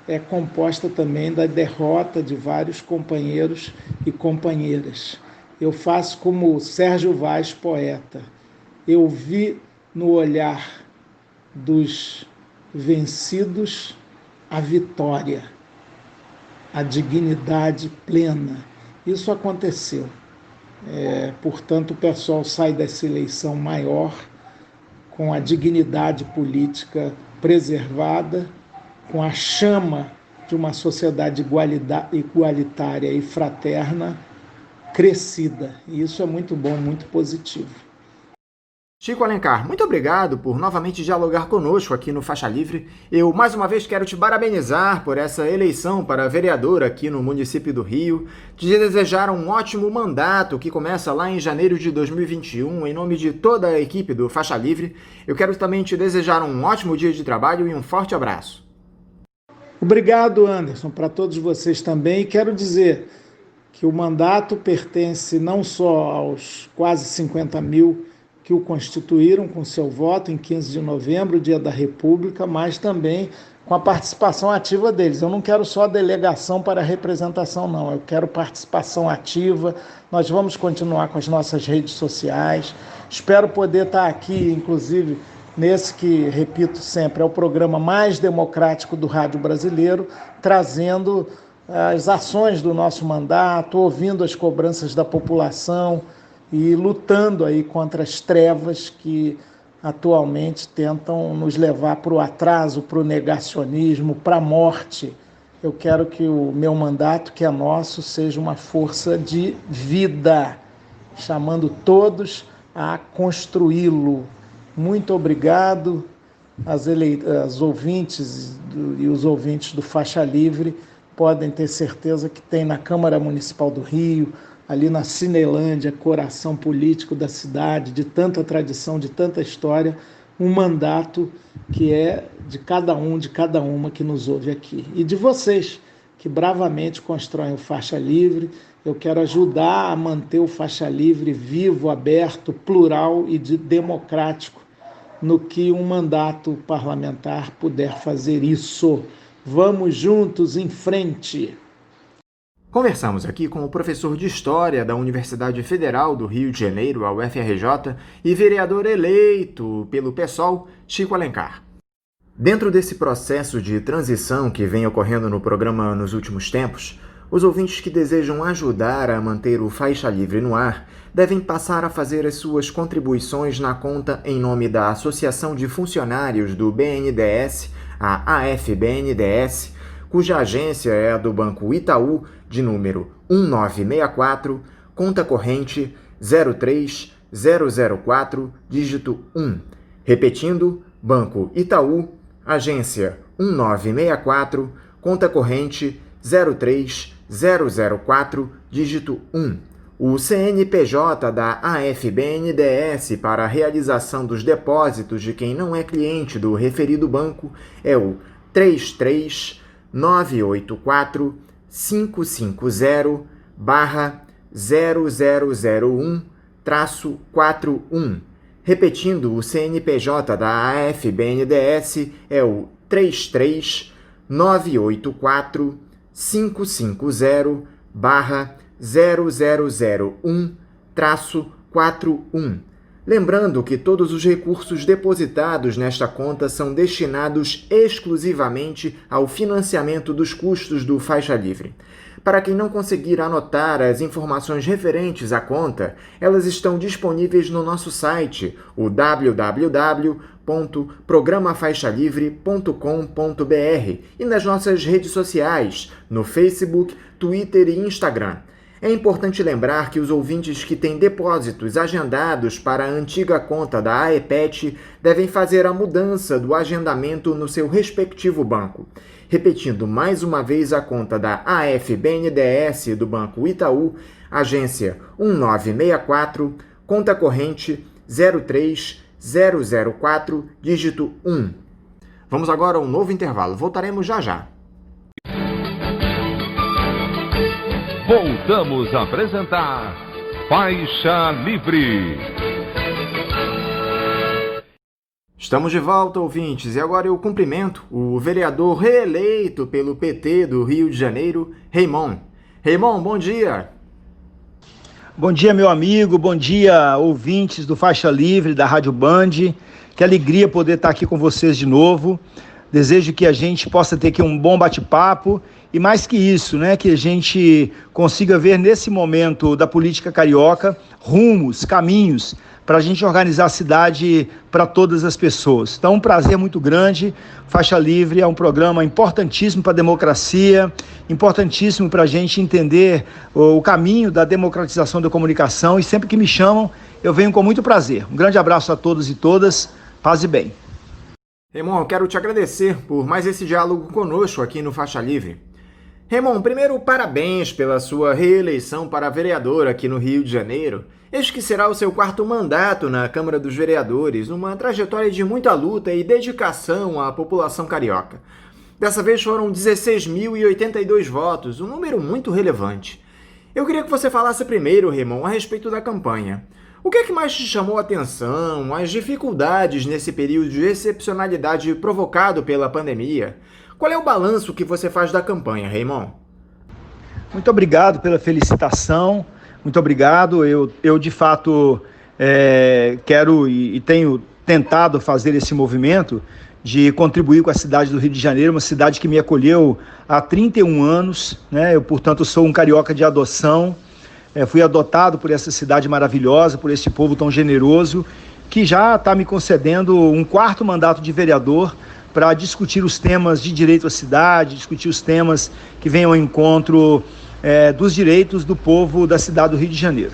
é composta também da derrota de vários companheiros e companheiras. Eu faço como Sérgio Vaz, poeta. Eu vi no olhar dos vencidos a vitória, a dignidade plena. Isso aconteceu. Portanto, o pessoal sai dessa eleição maior com a dignidade política preservada, com a chama de uma sociedade igualitária e fraterna crescida. E isso é muito bom, muito positivo. Chico Alencar, muito obrigado por novamente dialogar conosco aqui no Faixa Livre. Eu, mais uma vez, quero te parabenizar por essa eleição para vereador aqui no município do Rio, te desejar um ótimo mandato que começa lá em janeiro de 2021, em nome de toda a equipe do Faixa Livre. Eu quero também te desejar um ótimo dia de trabalho e um forte abraço. Obrigado, Anderson, para todos vocês também. E quero dizer que o mandato pertence não só aos quase 50 mil que o constituíram com seu voto em 15 de novembro, Dia da República, mas também com a participação ativa deles. Eu não quero só delegação para representação, não. Eu quero participação ativa. Nós vamos continuar com as nossas redes sociais. Espero poder estar aqui, inclusive, nesse que, repito sempre, é o programa mais democrático do rádio brasileiro, trazendo as ações do nosso mandato, ouvindo as cobranças da população e lutando aí contra as trevas que atualmente tentam nos levar para o atraso, para o negacionismo, para a morte. Eu quero que o meu mandato, que é nosso, seja uma força de vida, chamando todos a construí-lo. Muito obrigado às ouvintes e os ouvintes do Faixa Livre. Podem ter certeza que tem na Câmara Municipal do Rio, ali na Cinelândia, coração político da cidade, de tanta tradição, de tanta história, um mandato que é de cada um, de cada uma que nos ouve aqui. E de vocês, que bravamente constroem o Faixa Livre. Eu quero ajudar a manter o Faixa Livre vivo, aberto, plural e democrático, no que um mandato parlamentar puder fazer isso. Vamos juntos em frente! Conversamos aqui com o professor de História da Universidade Federal do Rio de Janeiro, a UFRJ, e vereador eleito pelo PSOL, Chico Alencar. Dentro desse processo de transição que vem ocorrendo no programa nos últimos tempos, Os ouvintes que desejam ajudar a manter o Faixa Livre no ar devem passar a fazer as suas contribuições na conta em nome da Associação de Funcionários do BNDES, a AFBNDES, cuja agência é a do Banco Itaú, de número 1964, conta corrente 03004, dígito 1. Repetindo, Banco Itaú, agência 1964, conta corrente 03004, dígito 1. O CNPJ da AFBNDES para a realização dos depósitos de quem não é cliente do referido banco é o 33984-550-0001-41. Repetindo, o CNPJ da AFBNDES é o 33984-550-0001-41. Lembrando que todos os recursos depositados nesta conta são destinados exclusivamente ao financiamento dos custos do Faixa Livre. Para quem não conseguir anotar as informações referentes à conta, elas estão disponíveis no nosso site, o www.programafaixalivre.com.br, e nas nossas redes sociais, no Facebook, Twitter e Instagram. É importante lembrar que os ouvintes que têm depósitos agendados para a antiga conta da AEPET devem fazer a mudança do agendamento no seu respectivo banco. Repetindo mais uma vez a conta da AFBNDES do Banco Itaú, agência 1964, conta corrente 03004, dígito 1. Vamos agora a um novo intervalo. Voltaremos já já. Voltamos a apresentar Faixa Livre. Estamos de volta, ouvintes, e agora eu cumprimento o vereador reeleito pelo PT do Rio de Janeiro, Raymond. Raymond, bom dia. Bom dia, meu amigo, bom dia, ouvintes do Faixa Livre, da Rádio Band. Que alegria poder estar aqui com vocês de novo. Desejo que a gente possa ter aqui um bom bate-papo e, mais que isso, né, que a gente consiga ver nesse momento da política carioca rumos, caminhos para a gente organizar a cidade para todas as pessoas. Então, um prazer muito grande. Faixa Livre é um programa importantíssimo para a democracia, importantíssimo para a gente entender o caminho da democratização da comunicação, e sempre que me chamam, eu venho com muito prazer. Um grande abraço a todos e todas. Paz e bem. Raymond, eu quero te agradecer por mais esse diálogo conosco aqui no Faixa Livre. Raymond, primeiro, parabéns pela sua reeleição para vereador aqui no Rio de Janeiro. Este que será o seu 4º mandato na Câmara dos Vereadores, uma trajetória de muita luta e dedicação à população carioca. Dessa vez foram 16.082 votos, um número muito relevante. Eu queria que você falasse primeiro, Raymond, a respeito da campanha. O que é que mais te chamou a atenção, as dificuldades nesse período de excepcionalidade provocado pela pandemia? Qual é o balanço que você faz da campanha, Raymond? Muito obrigado pela felicitação, muito obrigado. Eu de fato, quero e tenho tentado fazer esse movimento de contribuir com a cidade do Rio de Janeiro, uma cidade que me acolheu há 31 anos, né? Eu, portanto, sou um carioca de adoção. Fui adotado por essa cidade maravilhosa, por esse povo tão generoso, que já está me concedendo um 4º mandato de vereador para discutir os temas de direito à cidade, discutir os temas que venham ao encontro dos direitos do povo da cidade do Rio de Janeiro.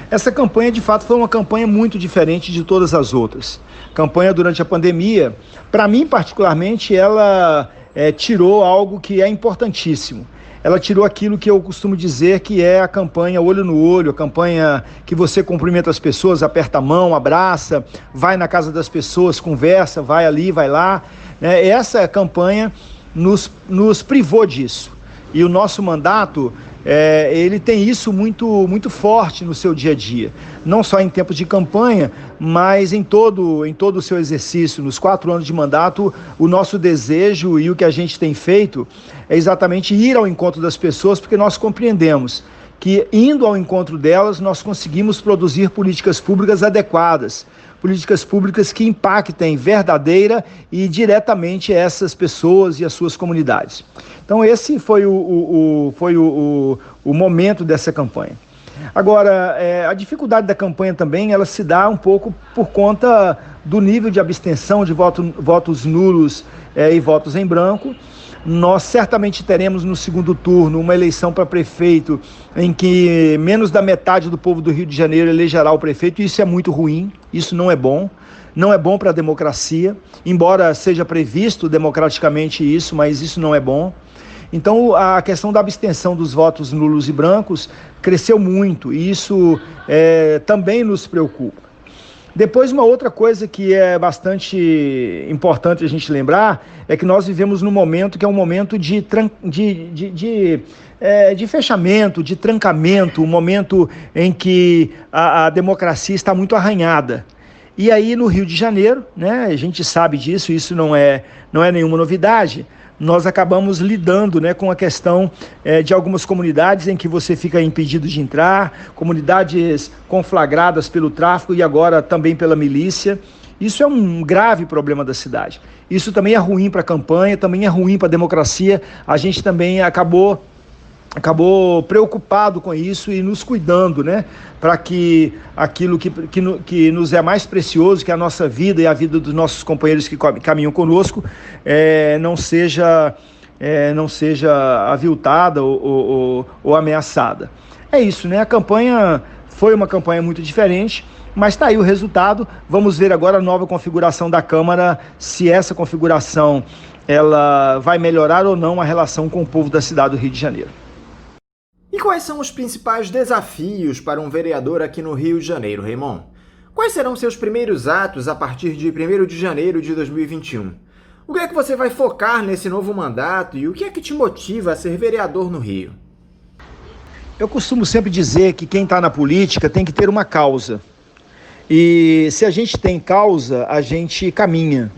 Essa campanha, de fato, foi uma campanha muito diferente de todas as outras. Campanha durante a pandemia, para mim particularmente, ela tirou algo que é importantíssimo. Ela tirou aquilo que eu costumo dizer que é a campanha olho no olho, a campanha que você cumprimenta as pessoas, aperta a mão, abraça, vai na casa das pessoas, conversa, vai ali, vai lá. Essa campanha nos privou disso. E o nosso mandato, ele tem isso muito, muito forte no seu dia a dia. Não só em tempos de campanha, mas em todo o seu exercício. Nos 4 anos de mandato, o nosso desejo e o que a gente tem feito é exatamente ir ao encontro das pessoas, porque nós compreendemos que, indo ao encontro delas, nós conseguimos produzir políticas públicas adequadas, políticas públicas que impactem verdadeira e diretamente essas pessoas e as suas comunidades. Então esse foi o momento dessa campanha. Agora, a dificuldade da campanha também, ela se dá um pouco por conta do nível de abstenção, de votos nulos e votos em branco. Nós certamente teremos no segundo turno uma eleição para prefeito em que menos da metade do povo do Rio de Janeiro elegerá o prefeito, e isso é muito ruim, isso não é bom. Não é bom para a democracia, embora seja previsto democraticamente isso, mas isso não é bom. Então, a questão da abstenção dos votos nulos e brancos cresceu muito, e isso também nos preocupa. Depois, uma outra coisa que é bastante importante a gente lembrar é que nós vivemos num momento que é um momento de fechamento, de trancamento, um momento em que a democracia está muito arranhada. E aí, no Rio de Janeiro, né, a gente sabe disso, isso não é nenhuma novidade. Nós acabamos lidando, né, com a questão de algumas comunidades em que você fica impedido de entrar, comunidades conflagradas pelo tráfico e agora também pela milícia. Isso é um grave problema da cidade. Isso também é ruim para a campanha, também é ruim para a democracia. A gente também acabou preocupado com isso e nos cuidando, né, para que aquilo que nos é mais precioso, que é a nossa vida e a vida dos nossos companheiros que caminham conosco, não seja aviltada ou ameaçada. É isso, né? A campanha foi uma campanha muito diferente, mas está aí o resultado. Vamos ver agora a nova configuração da Câmara, se essa configuração ela vai melhorar ou não a relação com o povo da cidade do Rio de Janeiro. E quais são os principais desafios para um vereador aqui no Rio de Janeiro, Raymond? Quais serão seus primeiros atos a partir de 1º de janeiro de 2021? O que é que você vai focar nesse novo mandato e o que é que te motiva a ser vereador no Rio? Eu costumo sempre dizer que quem está na política tem que ter uma causa. E se a gente tem causa, a gente caminha.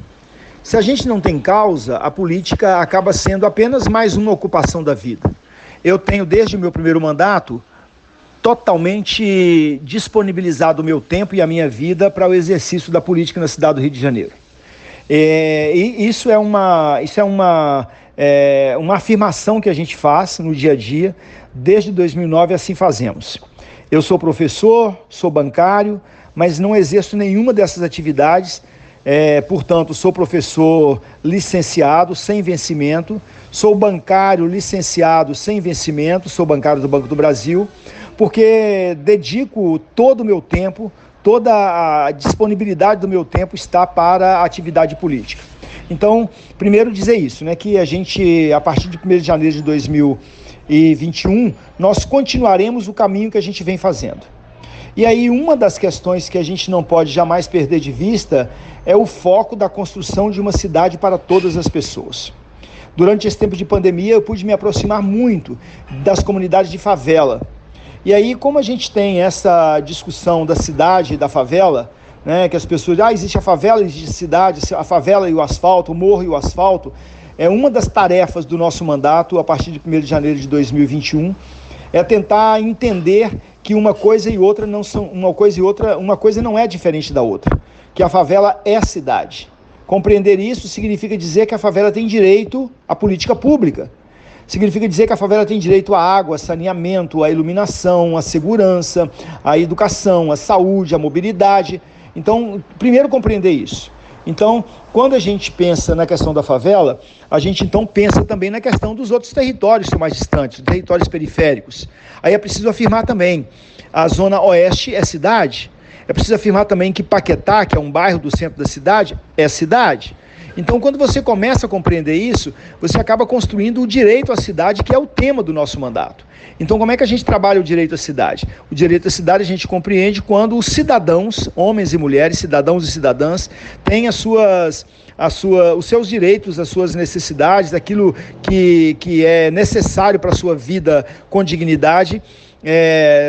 Se a gente não tem causa, a política acaba sendo apenas mais uma ocupação da vida. Eu tenho, desde o meu primeiro mandato, totalmente disponibilizado o meu tempo e a minha vida para o exercício da política na cidade do Rio de Janeiro. E isso é uma afirmação que a gente faz no dia a dia. Desde 2009 assim fazemos. Eu sou professor, sou bancário, mas não exerço nenhuma dessas atividades. Portanto, sou professor licenciado, sem vencimento, sou bancário licenciado, sem vencimento, sou bancário do Banco do Brasil, porque dedico todo o meu tempo, toda a disponibilidade do meu tempo está para a atividade política. Então, primeiro dizer isso, né, que a gente, a partir de 1º de janeiro de 2021, nós continuaremos o caminho que a gente vem fazendo. E aí uma das questões que a gente não pode jamais perder de vista é o foco da construção de uma cidade para todas as pessoas. Durante esse tempo de pandemia eu pude me aproximar muito das comunidades de favela. E aí, como a gente tem essa discussão da cidade e da favela, né, que as pessoas, existe a favela, existe a cidade, a favela e o asfalto, o morro e o asfalto, é uma das tarefas do nosso mandato a partir de 1º de janeiro de 2021, é tentar entender que uma coisa e outra não são, uma coisa não é diferente da outra, que a favela é a cidade. Compreender isso significa dizer que a favela tem direito à política pública. Significa dizer que a favela tem direito à água, saneamento, à iluminação, à segurança, à educação, à saúde, à mobilidade. Então, primeiro compreender isso. Então, quando a gente pensa na questão da favela, a gente então pensa também na questão dos outros territórios que são mais distantes, territórios periféricos. Aí é preciso afirmar também, a Zona Oeste é cidade. É preciso afirmar também que Paquetá, que é um bairro do centro da cidade, é cidade. Então, quando você começa a compreender isso, você acaba construindo o direito à cidade, que é o tema do nosso mandato. Então, como é que a gente trabalha o direito à cidade? O direito à cidade a gente compreende quando os cidadãos, homens e mulheres, cidadãos e cidadãs, têm os seus direitos, as suas necessidades, aquilo que é necessário para a sua vida com dignidade,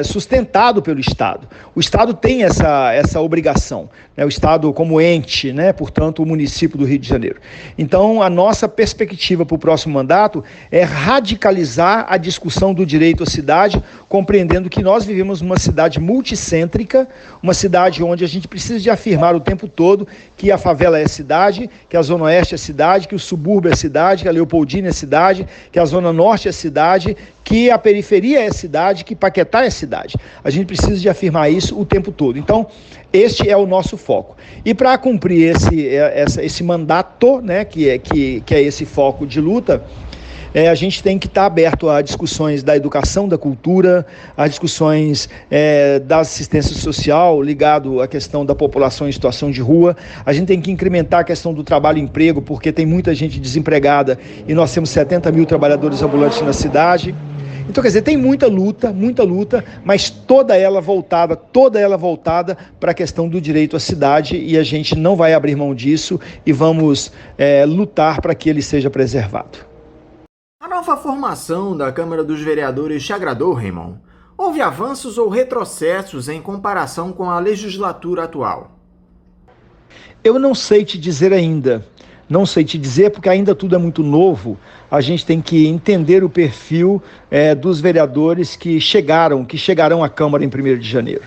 sustentado pelo Estado. O Estado tem essa obrigação, né? O Estado como ente, né? Portanto, o município do Rio de Janeiro. Então, a nossa perspectiva para o próximo mandato é radicalizar a discussão do direito à cidade, compreendendo que nós vivemos numa cidade multicêntrica, uma cidade onde a gente precisa de afirmar o tempo todo que a favela é cidade, que a Zona Oeste é cidade, que o subúrbio é cidade, que a Leopoldina é cidade, que a Zona Norte é cidade, que a periferia é cidade, que Paquetá é cidade. A gente precisa de afirmar isso o tempo todo. Então, este é o nosso foco. E para cumprir esse mandato, né, que é esse foco de luta, a gente tem que estar aberto a discussões da educação, da cultura, a discussões da assistência social, ligado à questão da população em situação de rua. A gente tem que incrementar a questão do trabalho e emprego, porque tem muita gente desempregada e nós temos 70 mil trabalhadores ambulantes na cidade. Então, quer dizer, tem muita luta, mas toda ela voltada para a questão do direito à cidade, e a gente não vai abrir mão disso e vamos lutar para que ele seja preservado. A nova formação da Câmara dos Vereadores te agradou, Raymond? Houve avanços ou retrocessos em comparação com a legislatura atual? Eu não sei te dizer ainda. Não sei te dizer, porque ainda tudo é muito novo. A gente tem que entender o perfil dos vereadores que chegarão à Câmara em 1º de janeiro.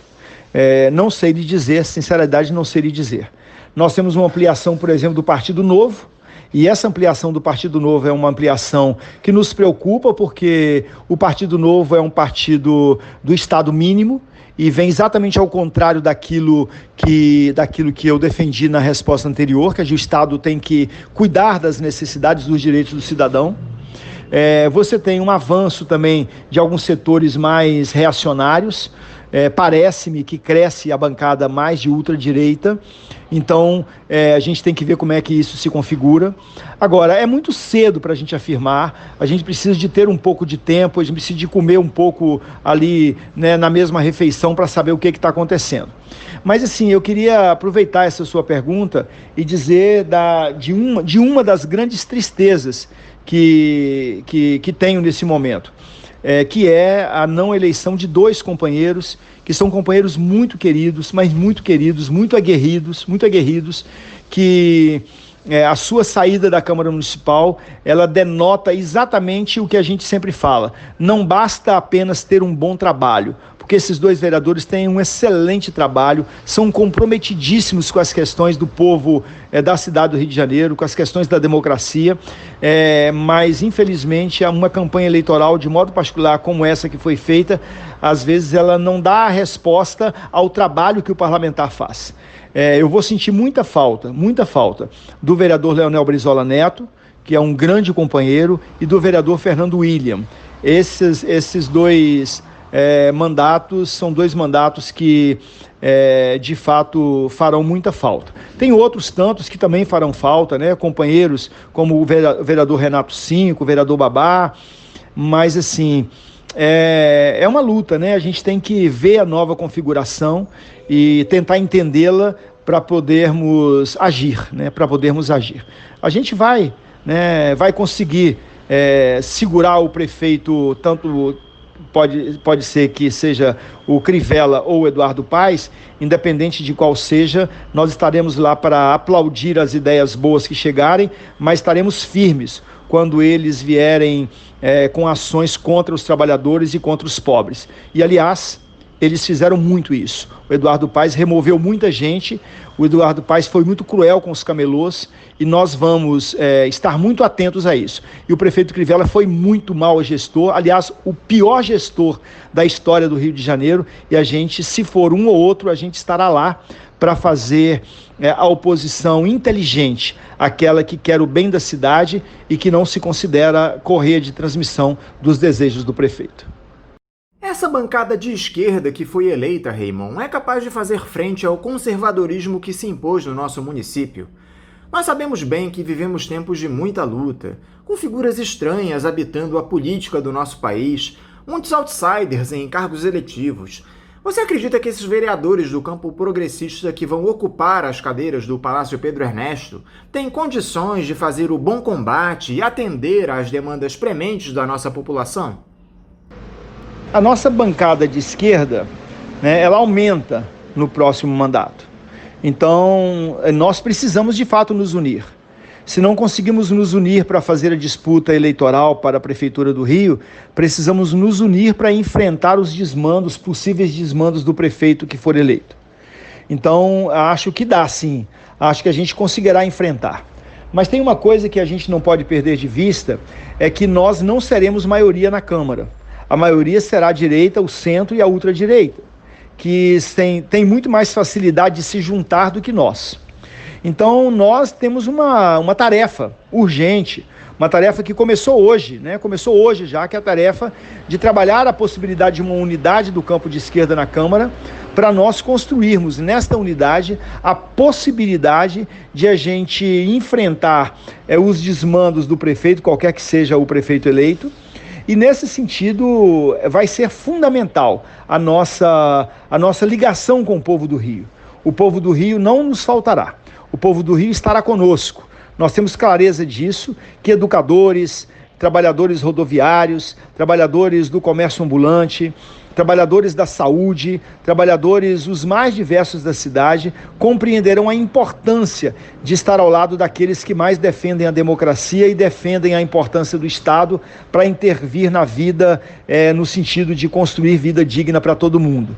Não sei lhe dizer, sinceridade, não sei lhe dizer. Nós temos uma ampliação, por exemplo, do Partido Novo, e essa ampliação do Partido Novo é uma ampliação que nos preocupa, porque o Partido Novo é um partido do Estado mínimo, e vem exatamente ao contrário daquilo que eu defendi na resposta anterior, que o Estado tem que cuidar das necessidades, dos direitos do cidadão. Você tem um avanço também de alguns setores mais reacionários. Parece-me que cresce a bancada mais de ultradireita, então a gente tem que ver como é que isso se configura. Agora, é muito cedo para a gente afirmar, a gente precisa de ter um pouco de tempo, a gente precisa de comer um pouco ali, né, na mesma refeição para saber o que está acontecendo. Mas assim, eu queria aproveitar essa sua pergunta e dizer de uma das grandes tristezas que tenho nesse momento. Que é a não eleição de 2 companheiros, que são companheiros muito queridos, mas muito queridos, muito aguerridos, que a sua saída da Câmara Municipal, ela denota exatamente o que a gente sempre fala. Não basta apenas ter um bom trabalho, porque esses 2 vereadores têm um excelente trabalho, são comprometidíssimos com as questões do povo da cidade do Rio de Janeiro, com as questões da democracia, mas infelizmente uma campanha eleitoral, de modo particular como essa que foi feita, às vezes ela não dá a resposta ao trabalho que o parlamentar faz. Eu vou sentir muita falta do vereador Leonel Brizola Neto, que é um grande companheiro, e do vereador Fernando William. Esses 2 mandatos são 2 mandatos que de fato farão muita falta. Tem outros tantos que também farão falta, né? Companheiros como o vereador Renato Cinco, o vereador Babá, mas assim, é uma luta, né? A gente tem que ver a nova configuração e tentar entendê-la para podermos agir, né? A gente vai conseguir segurar o prefeito, tanto pode ser que seja o Crivella ou o Eduardo Paes, independente de qual seja, nós estaremos lá para aplaudir as ideias boas que chegarem, mas estaremos firmes quando eles vierem com ações contra os trabalhadores e contra os pobres. E, aliás, eles fizeram muito isso. O Eduardo Paes removeu muita gente, o Eduardo Paes foi muito cruel com os camelôs, e nós vamos estar muito atentos a isso. E o prefeito Crivella foi muito mau gestor, aliás, o pior gestor da história do Rio de Janeiro, e a gente, se for um ou outro, a gente estará lá para fazer a oposição inteligente, aquela que quer o bem da cidade e que não se considera correia de transmissão dos desejos do prefeito. Essa bancada de esquerda que foi eleita, Raymond, é capaz de fazer frente ao conservadorismo que se impôs no nosso município. Nós sabemos bem que vivemos tempos de muita luta, com figuras estranhas habitando a política do nosso país, muitos outsiders em cargos eletivos. Você acredita que esses vereadores do campo progressista que vão ocupar as cadeiras do Palácio Pedro Ernesto têm condições de fazer o bom combate e atender às demandas prementes da nossa população? a nossa bancada de esquerda, né, ela aumenta no próximo mandato. Então, nós precisamos de fato nos unir. Se não conseguimos nos unir para fazer a disputa eleitoral para a Prefeitura do Rio, precisamos nos unir para enfrentar os desmandos, possíveis desmandos do prefeito que for eleito. Então, acho que dá sim, acho que a gente conseguirá enfrentar. Mas tem uma coisa que a gente não pode perder de vista, é que nós não seremos maioria na Câmara. A maioria será a direita, o centro e a ultradireita, que tem muito mais facilidade de se juntar do que nós. Então, nós temos uma tarefa urgente, uma tarefa que começou hoje, né? Começou hoje já, que é a tarefa de trabalhar a possibilidade de uma unidade do campo de esquerda na Câmara, para nós construirmos nesta unidade a possibilidade de a gente enfrentar os desmandos do prefeito, qualquer que seja o prefeito eleito. E nesse sentido vai ser fundamental a nossa ligação com o povo do Rio. O povo do Rio não nos faltará. O povo do Rio estará conosco. Nós temos clareza disso, que educadores, trabalhadores rodoviários, trabalhadores do comércio ambulante, trabalhadores da saúde, trabalhadores os mais diversos da cidade, compreenderão a importância de estar ao lado daqueles que mais defendem a democracia e defendem a importância do Estado para intervir na vida, no sentido de construir vida digna para todo mundo.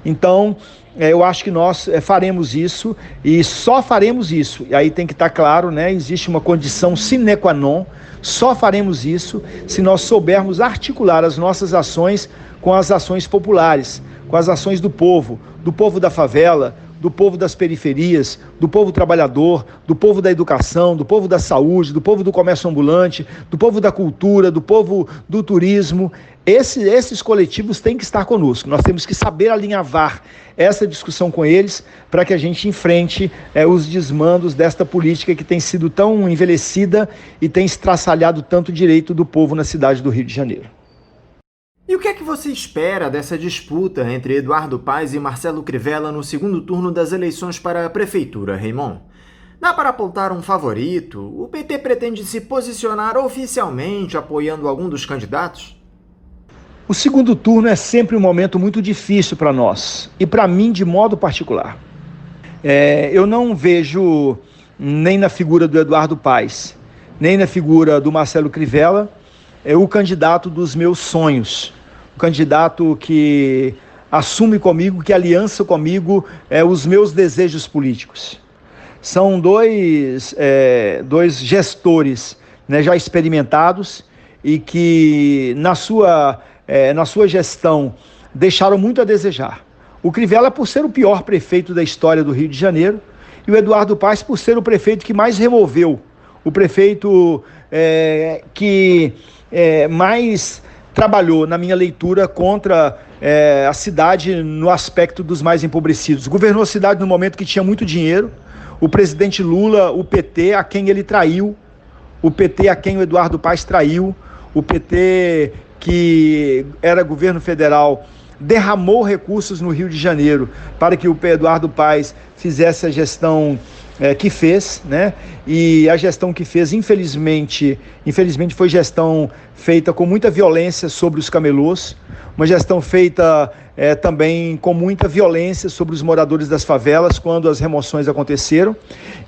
Então, eu acho que nós faremos isso e só faremos isso. E aí tem que estar claro, né? Existe uma condição sine qua non. Só faremos isso se nós soubermos articular as nossas ações com as ações populares, com as ações do povo da favela, do povo das periferias, do povo trabalhador, do povo da educação, do povo da saúde, do povo do comércio ambulante, do povo da cultura, do povo do turismo. Esses coletivos têm que estar conosco. Nós temos que saber alinhavar essa discussão com eles para que a gente enfrente os desmandos desta política que tem sido tão envelhecida e tem estraçalhado tanto o direito do povo na cidade do Rio de Janeiro. E o que é que você espera dessa disputa entre Eduardo Paes e Marcelo Crivella no segundo turno das eleições para a Prefeitura, Raymond? Dá para apontar um favorito? O PT pretende se posicionar oficialmente apoiando algum dos candidatos? O segundo turno é sempre um momento muito difícil para nós, e para mim de modo particular. Eu não vejo nem na figura do Eduardo Paes, nem na figura do Marcelo Crivella, o candidato dos meus sonhos, o candidato que assume comigo, que aliança comigo os meus desejos políticos. São dois gestores, né, já experimentados e que na sua gestão deixaram muito a desejar. O Crivella por ser o pior prefeito da história do Rio de Janeiro e o Eduardo Paes por ser o prefeito que mais removeu, o prefeito que mais trabalhou, na minha leitura, contra a cidade no aspecto dos mais empobrecidos. Governou a cidade no momento que tinha muito dinheiro. O presidente Lula, o PT, a quem ele traiu, o PT a quem o Eduardo Paes traiu, o PT que era governo federal, derramou recursos no Rio de Janeiro para que o Eduardo Paes fizesse a gestão que fez, né? E a gestão que fez, infelizmente foi gestão feita com muita violência sobre os camelôs, uma gestão feita também com muita violência sobre os moradores das favelas quando as remoções aconteceram.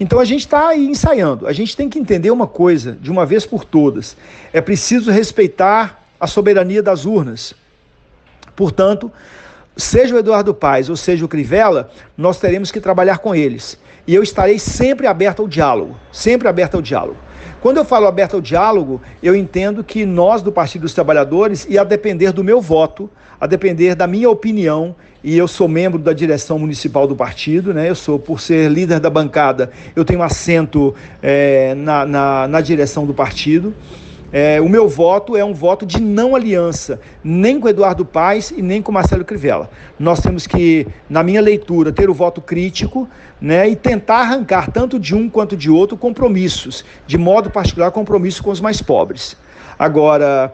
Então a gente está aí ensaiando, a gente tem que entender uma coisa, de uma vez por todas, é preciso respeitar a soberania das urnas. Portanto, seja o Eduardo Paes ou seja o Crivella, nós teremos que trabalhar com eles. E eu estarei sempre aberto ao diálogo, sempre aberto ao diálogo. Quando eu falo aberto ao diálogo, eu entendo que nós do Partido dos Trabalhadores, e a depender do meu voto, a depender da minha opinião, e eu sou membro da direção municipal do partido, né? Por ser líder da bancada, eu tenho assento na direção do partido. O meu voto é um voto de não aliança, nem com Eduardo Paes e nem com Marcelo Crivella. Nós temos que, na minha leitura, ter o voto crítico, né, e tentar arrancar tanto de um quanto de outro compromissos, de modo particular compromisso com os mais pobres. Agora,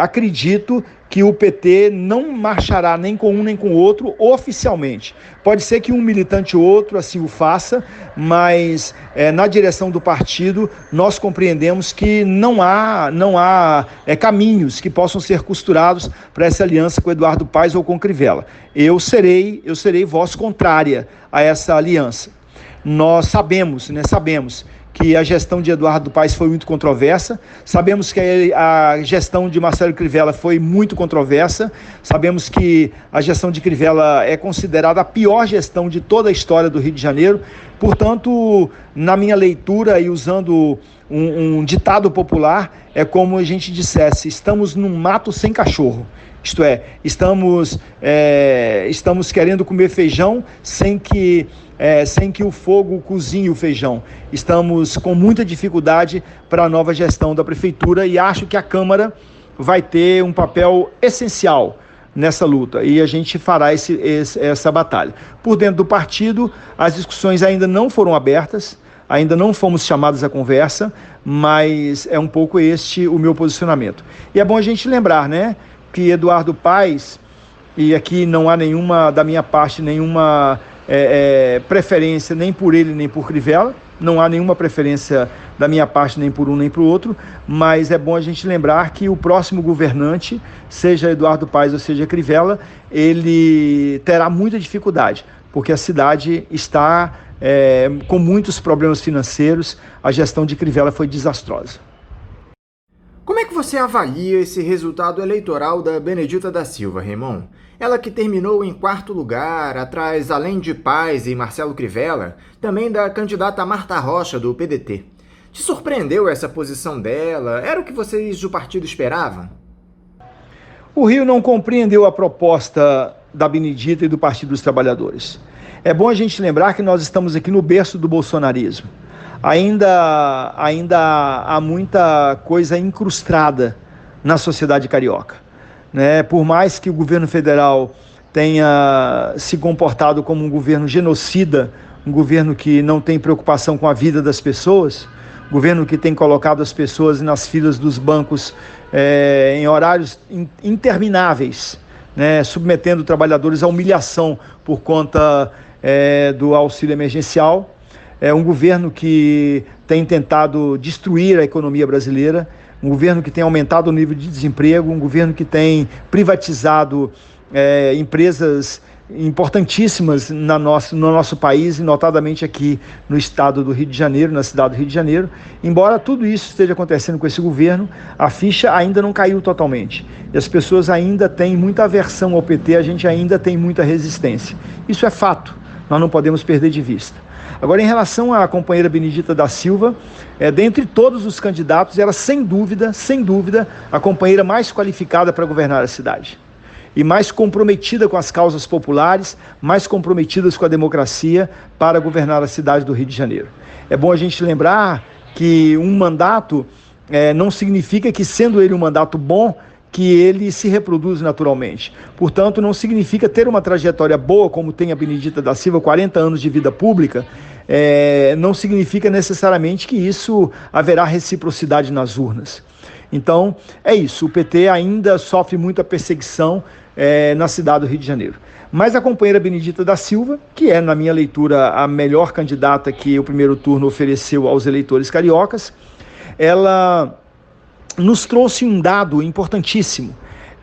acredito que o PT não marchará nem com um nem com o outro oficialmente. Pode ser que um militante ou outro assim o faça, mas na direção do partido nós compreendemos que não há caminhos que possam ser costurados para essa aliança com Eduardo Paes ou com Crivella. Eu serei voz contrária a essa aliança. Nós sabemos que a gestão de Eduardo Paes foi muito controversa, sabemos que a gestão de Marcelo Crivella foi muito controversa, sabemos que a gestão de Crivella é considerada a pior gestão de toda a história do Rio de Janeiro. Portanto, na minha leitura e usando um ditado popular, é como a gente dissesse: estamos num mato sem cachorro. Isto é, estamos querendo comer feijão sem que o fogo cozinhe o feijão. Estamos com muita dificuldade para a nova gestão da Prefeitura e acho que a Câmara vai ter um papel essencial nessa luta e a gente fará essa batalha. Por dentro do partido, as discussões ainda não foram abertas, ainda não fomos chamados à conversa, mas é um pouco este o meu posicionamento. E é bom a gente lembrar, né, que Eduardo Paes, e aqui não há nenhuma, da minha parte, nenhuma preferência nem por ele nem por Crivella, não há nenhuma preferência da minha parte nem por um nem para o outro, mas é bom a gente lembrar que o próximo governante, seja Eduardo Paes ou seja Crivella, ele terá muita dificuldade, porque a cidade está com muitos problemas financeiros, a gestão de Crivella foi desastrosa. Como é que você avalia esse resultado eleitoral da Benedita da Silva, Raymond? Ela que terminou em 4º lugar, atrás, além de Paes e Marcelo Crivella, também da candidata Marta Rocha, do PDT. Te surpreendeu essa posição dela? Era o que vocês do partido esperavam? O Rio não compreendeu a proposta da Benedita e do Partido dos Trabalhadores. É bom a gente lembrar que nós estamos aqui no berço do bolsonarismo. Ainda há muita coisa incrustada na sociedade carioca, né? Por mais que o governo federal tenha se comportado como um governo genocida, um governo que não tem preocupação com a vida das pessoas, um governo que tem colocado as pessoas nas filas dos bancos em horários intermináveis, né? Submetendo trabalhadores à humilhação por conta do auxílio emergencial. É um governo que tem tentado destruir a economia brasileira, um governo que tem aumentado o nível de desemprego, um governo que tem privatizado empresas importantíssimas no nosso país, e notadamente aqui no estado do Rio de Janeiro, na cidade do Rio de Janeiro. Embora tudo isso esteja acontecendo com esse governo, a ficha ainda não caiu totalmente. E as pessoas ainda têm muita aversão ao PT, a gente ainda tem muita resistência. Isso é fato, nós não podemos perder de vista. Agora, em relação à companheira Benedita da Silva, dentre todos os candidatos, ela sem dúvida, a companheira mais qualificada para governar a cidade. E mais comprometida com as causas populares, mais comprometidas com a democracia para governar a cidade do Rio de Janeiro. É bom a gente lembrar que um mandato não significa que, sendo ele um mandato bom, que ele se reproduz naturalmente. Portanto, não significa ter uma trajetória boa, como tem a Benedita da Silva, 40 anos de vida pública, não significa necessariamente que isso haverá reciprocidade nas urnas. Então, é isso, o PT ainda sofre muita perseguição na cidade do Rio de Janeiro. Mas a companheira Benedita da Silva, que é, na minha leitura, a melhor candidata que o primeiro turno ofereceu aos eleitores cariocas, ela nos trouxe um dado importantíssimo.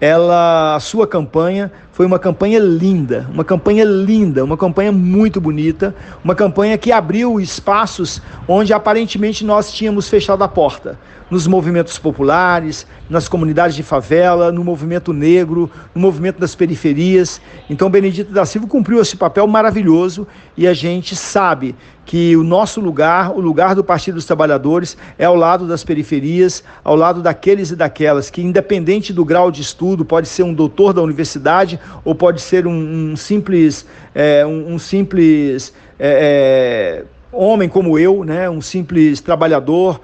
A sua campanha foi uma campanha linda, uma campanha muito bonita, uma campanha que abriu espaços onde aparentemente nós tínhamos fechado a porta, nos movimentos populares, nas comunidades de favela, no movimento negro, no movimento das periferias. Então, Benedita da Silva cumpriu esse papel maravilhoso e a gente sabe que o nosso lugar, o lugar do Partido dos Trabalhadores, é ao lado das periferias, ao lado daqueles e daquelas que, independente do grau de estudo, pode ser um doutor da universidade ou pode ser um simples homem como eu, né? Um simples trabalhador,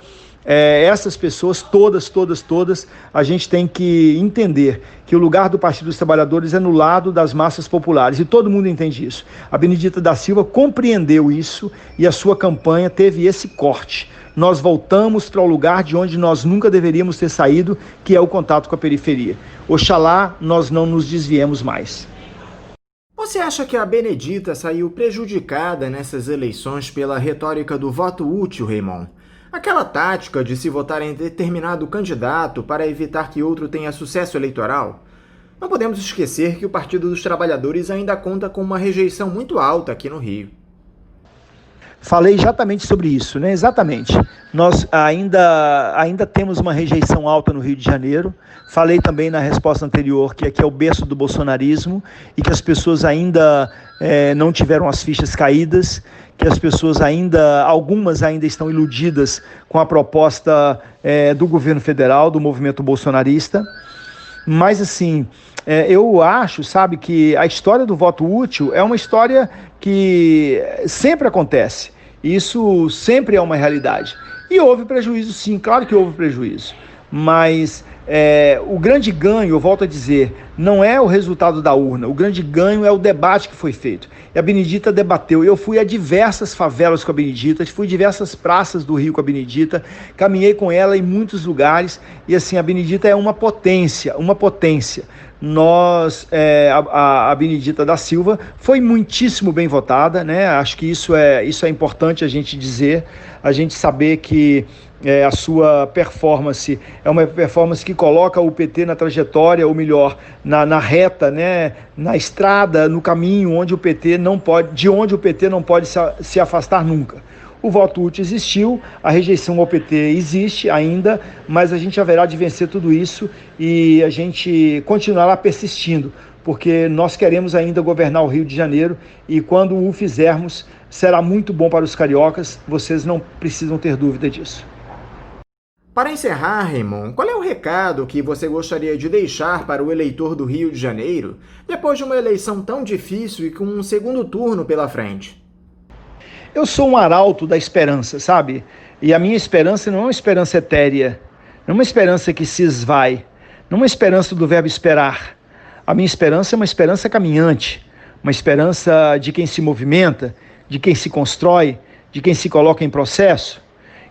essas pessoas, todas, a gente tem que entender que o lugar do Partido dos Trabalhadores é no lado das massas populares, e todo mundo entende isso. A Benedita da Silva compreendeu isso e a sua campanha teve esse corte. Nós voltamos para o lugar de onde nós nunca deveríamos ter saído, que é o contato com a periferia. Oxalá nós não nos desviemos mais. Você acha que a Benedita saiu prejudicada nessas eleições pela retórica do voto útil, Raymond? Aquela tática de se votar em determinado candidato para evitar que outro tenha sucesso eleitoral? Não podemos esquecer que o Partido dos Trabalhadores ainda conta com uma rejeição muito alta aqui no Rio. Falei exatamente sobre isso, né? Exatamente. Nós ainda temos uma rejeição alta no Rio de Janeiro. Falei também na resposta anterior que aqui é o berço do bolsonarismo e que as pessoas ainda não tiveram as fichas caídas, que as pessoas algumas ainda estão iludidas com a proposta do governo federal, do movimento bolsonarista. Mas assim, eu acho, sabe, que a história do voto útil é uma história que sempre acontece. Isso sempre é uma realidade. E houve prejuízo, sim, claro que houve prejuízo. Mas o grande ganho, eu volto a dizer, não é o resultado da urna. O grande ganho é o debate que foi feito. E a Benedita debateu. Eu fui a diversas favelas com a Benedita, fui a diversas praças do Rio com a Benedita, caminhei com ela em muitos lugares. E assim, a Benedita é uma potência, uma potência. A Benedita da Silva foi muitíssimo bem votada, né? Acho que isso é importante a gente dizer, a gente saber que a sua performance é uma performance que coloca o PT na trajetória, ou melhor, na reta, né? Na estrada, no caminho de onde o PT não pode se afastar nunca. O voto útil existiu, a rejeição ao PT existe ainda, mas a gente haverá de vencer tudo isso e a gente continuará persistindo, porque nós queremos ainda governar o Rio de Janeiro e quando o fizermos, será muito bom para os cariocas, vocês não precisam ter dúvida disso. Para encerrar, Raymond, qual é o recado que você gostaria de deixar para o eleitor do Rio de Janeiro, depois de uma eleição tão difícil e com um segundo turno pela frente? Eu sou um arauto da esperança, sabe? E a minha esperança não é uma esperança etérea, não é uma esperança que se esvai, não é uma esperança do verbo esperar. A minha esperança é uma esperança caminhante, uma esperança de quem se movimenta, de quem se constrói, de quem se coloca em processo.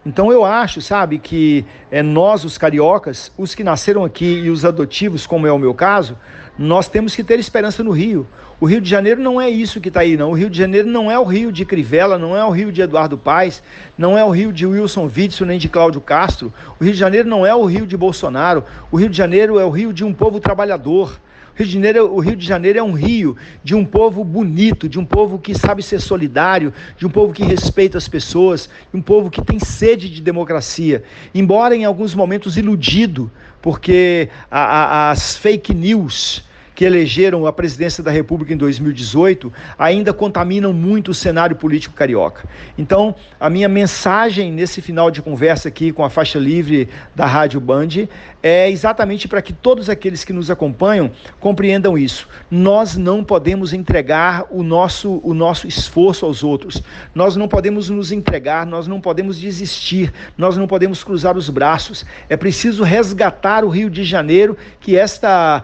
Então eu acho, sabe, que nós, os cariocas, os que nasceram aqui e os adotivos, como é o meu caso, nós temos que ter esperança no Rio. O Rio de Janeiro não é isso que está aí, não. O Rio de Janeiro não é o Rio de Crivella, não é o Rio de Eduardo Paes, não é o Rio de Wilson Witzel, nem de Cláudio Castro. O Rio de Janeiro não é o Rio de Bolsonaro. O Rio de Janeiro é o Rio de um povo trabalhador. O Rio de Janeiro é um rio de um povo bonito, de um povo que sabe ser solidário, de um povo que respeita as pessoas, de um povo que tem sede de democracia, embora em alguns momentos iludido, porque as fake news que elegeram a presidência da República em 2018 ainda contaminam muito o cenário político carioca. Então, a minha mensagem nesse final de conversa aqui com a faixa livre da Rádio Band é exatamente para que todos aqueles que nos acompanham compreendam isso. Nós não podemos entregar o nosso esforço aos outros. Nós não podemos nos entregar, nós não podemos desistir, nós não podemos cruzar os braços. É preciso resgatar o Rio de Janeiro, que esta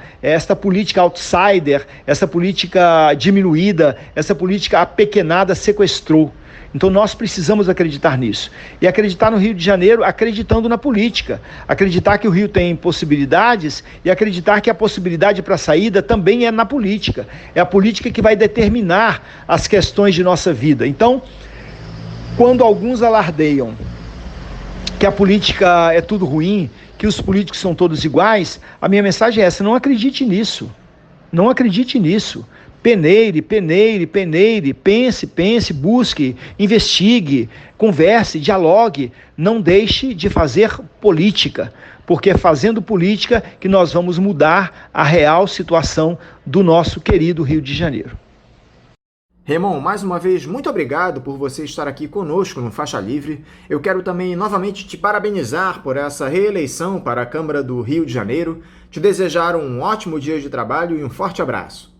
política outsider, essa política diminuída, essa política apequenada sequestrou. Então nós precisamos acreditar nisso. E acreditar no Rio de Janeiro acreditando na política. Acreditar que o Rio tem possibilidades e acreditar que a possibilidade para a saída também é na política. É a política que vai determinar as questões de nossa vida. Então, quando alguns alardeiam que a política é tudo ruim, que os políticos são todos iguais, a minha mensagem é essa: não acredite nisso. Não acredite nisso. Peneire, pense, busque, investigue, converse, dialogue. Não deixe de fazer política, porque é fazendo política que nós vamos mudar a real situação do nosso querido Rio de Janeiro. Raymond, mais uma vez, muito obrigado por você estar aqui conosco no Faixa Livre. Eu quero também novamente te parabenizar por essa reeleição para a Câmara do Rio de Janeiro, te desejar um ótimo dia de trabalho e um forte abraço.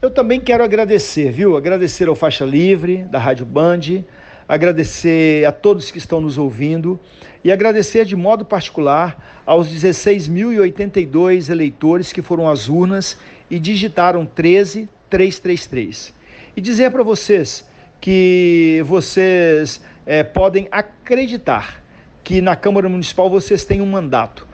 Eu também quero agradecer, viu? Agradecer ao Faixa Livre, da Rádio Band, agradecer a todos que estão nos ouvindo e agradecer de modo particular aos 16.082 eleitores que foram às urnas e digitaram 13333. E dizer para vocês que vocês podem acreditar que na Câmara Municipal vocês têm um mandato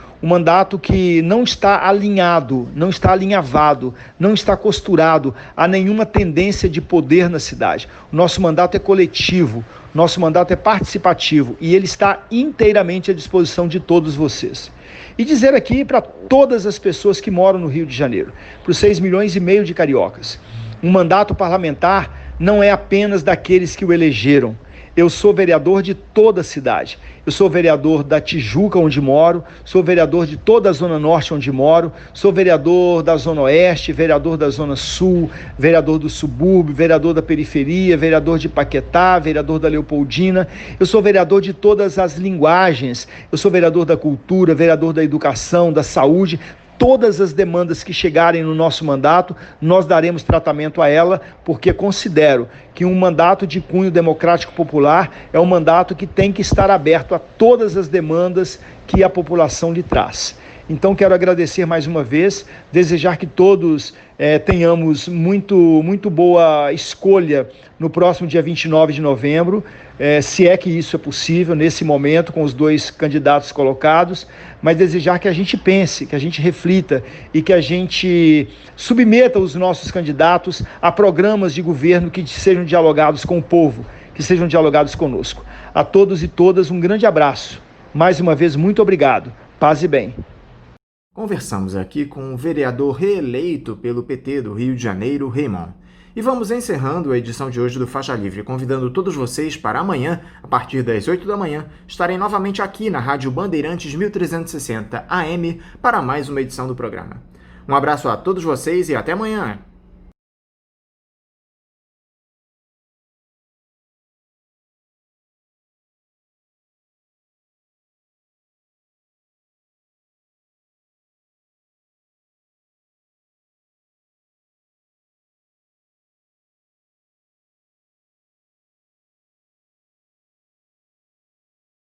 que não está alinhado, não está alinhavado, não está costurado a nenhuma tendência de poder na cidade. O nosso mandato é coletivo, nosso mandato é participativo e ele está inteiramente à disposição de todos vocês. E dizer aqui para todas as pessoas que moram no Rio de Janeiro, para os 6,5 milhões de cariocas, um mandato parlamentar não é apenas daqueles que o elegeram. Eu sou vereador de toda a cidade. Eu sou vereador da Tijuca, onde moro, sou vereador de toda a Zona Norte, onde moro, sou vereador da Zona Oeste, vereador da Zona Sul, vereador do subúrbio, vereador da periferia, vereador de Paquetá, vereador da Leopoldina. Eu sou vereador de todas as linguagens, eu sou vereador da cultura, vereador da educação, da saúde. Todas as demandas que chegarem no nosso mandato, nós daremos tratamento a ela, porque considero que um mandato de cunho democrático popular é um mandato que tem que estar aberto a todas as demandas que a população lhe traz. Então quero agradecer mais uma vez, desejar que todos tenhamos muito boa escolha no próximo dia 29 de novembro, se é que isso é possível nesse momento com os dois candidatos colocados, mas desejar que a gente pense, que a gente reflita e que a gente submeta os nossos candidatos a programas de governo que sejam dialogados com o povo, que sejam dialogados conosco. A todos e todas um grande abraço. Mais uma vez, muito obrigado. Paz e bem. Conversamos aqui com o vereador reeleito pelo PT do Rio de Janeiro, Raymond. E vamos encerrando a edição de hoje do Faixa Livre, convidando todos vocês para amanhã, a partir das 8 da manhã, estarem novamente aqui na Rádio Bandeirantes 1360 AM para mais uma edição do programa. Um abraço a todos vocês e até amanhã!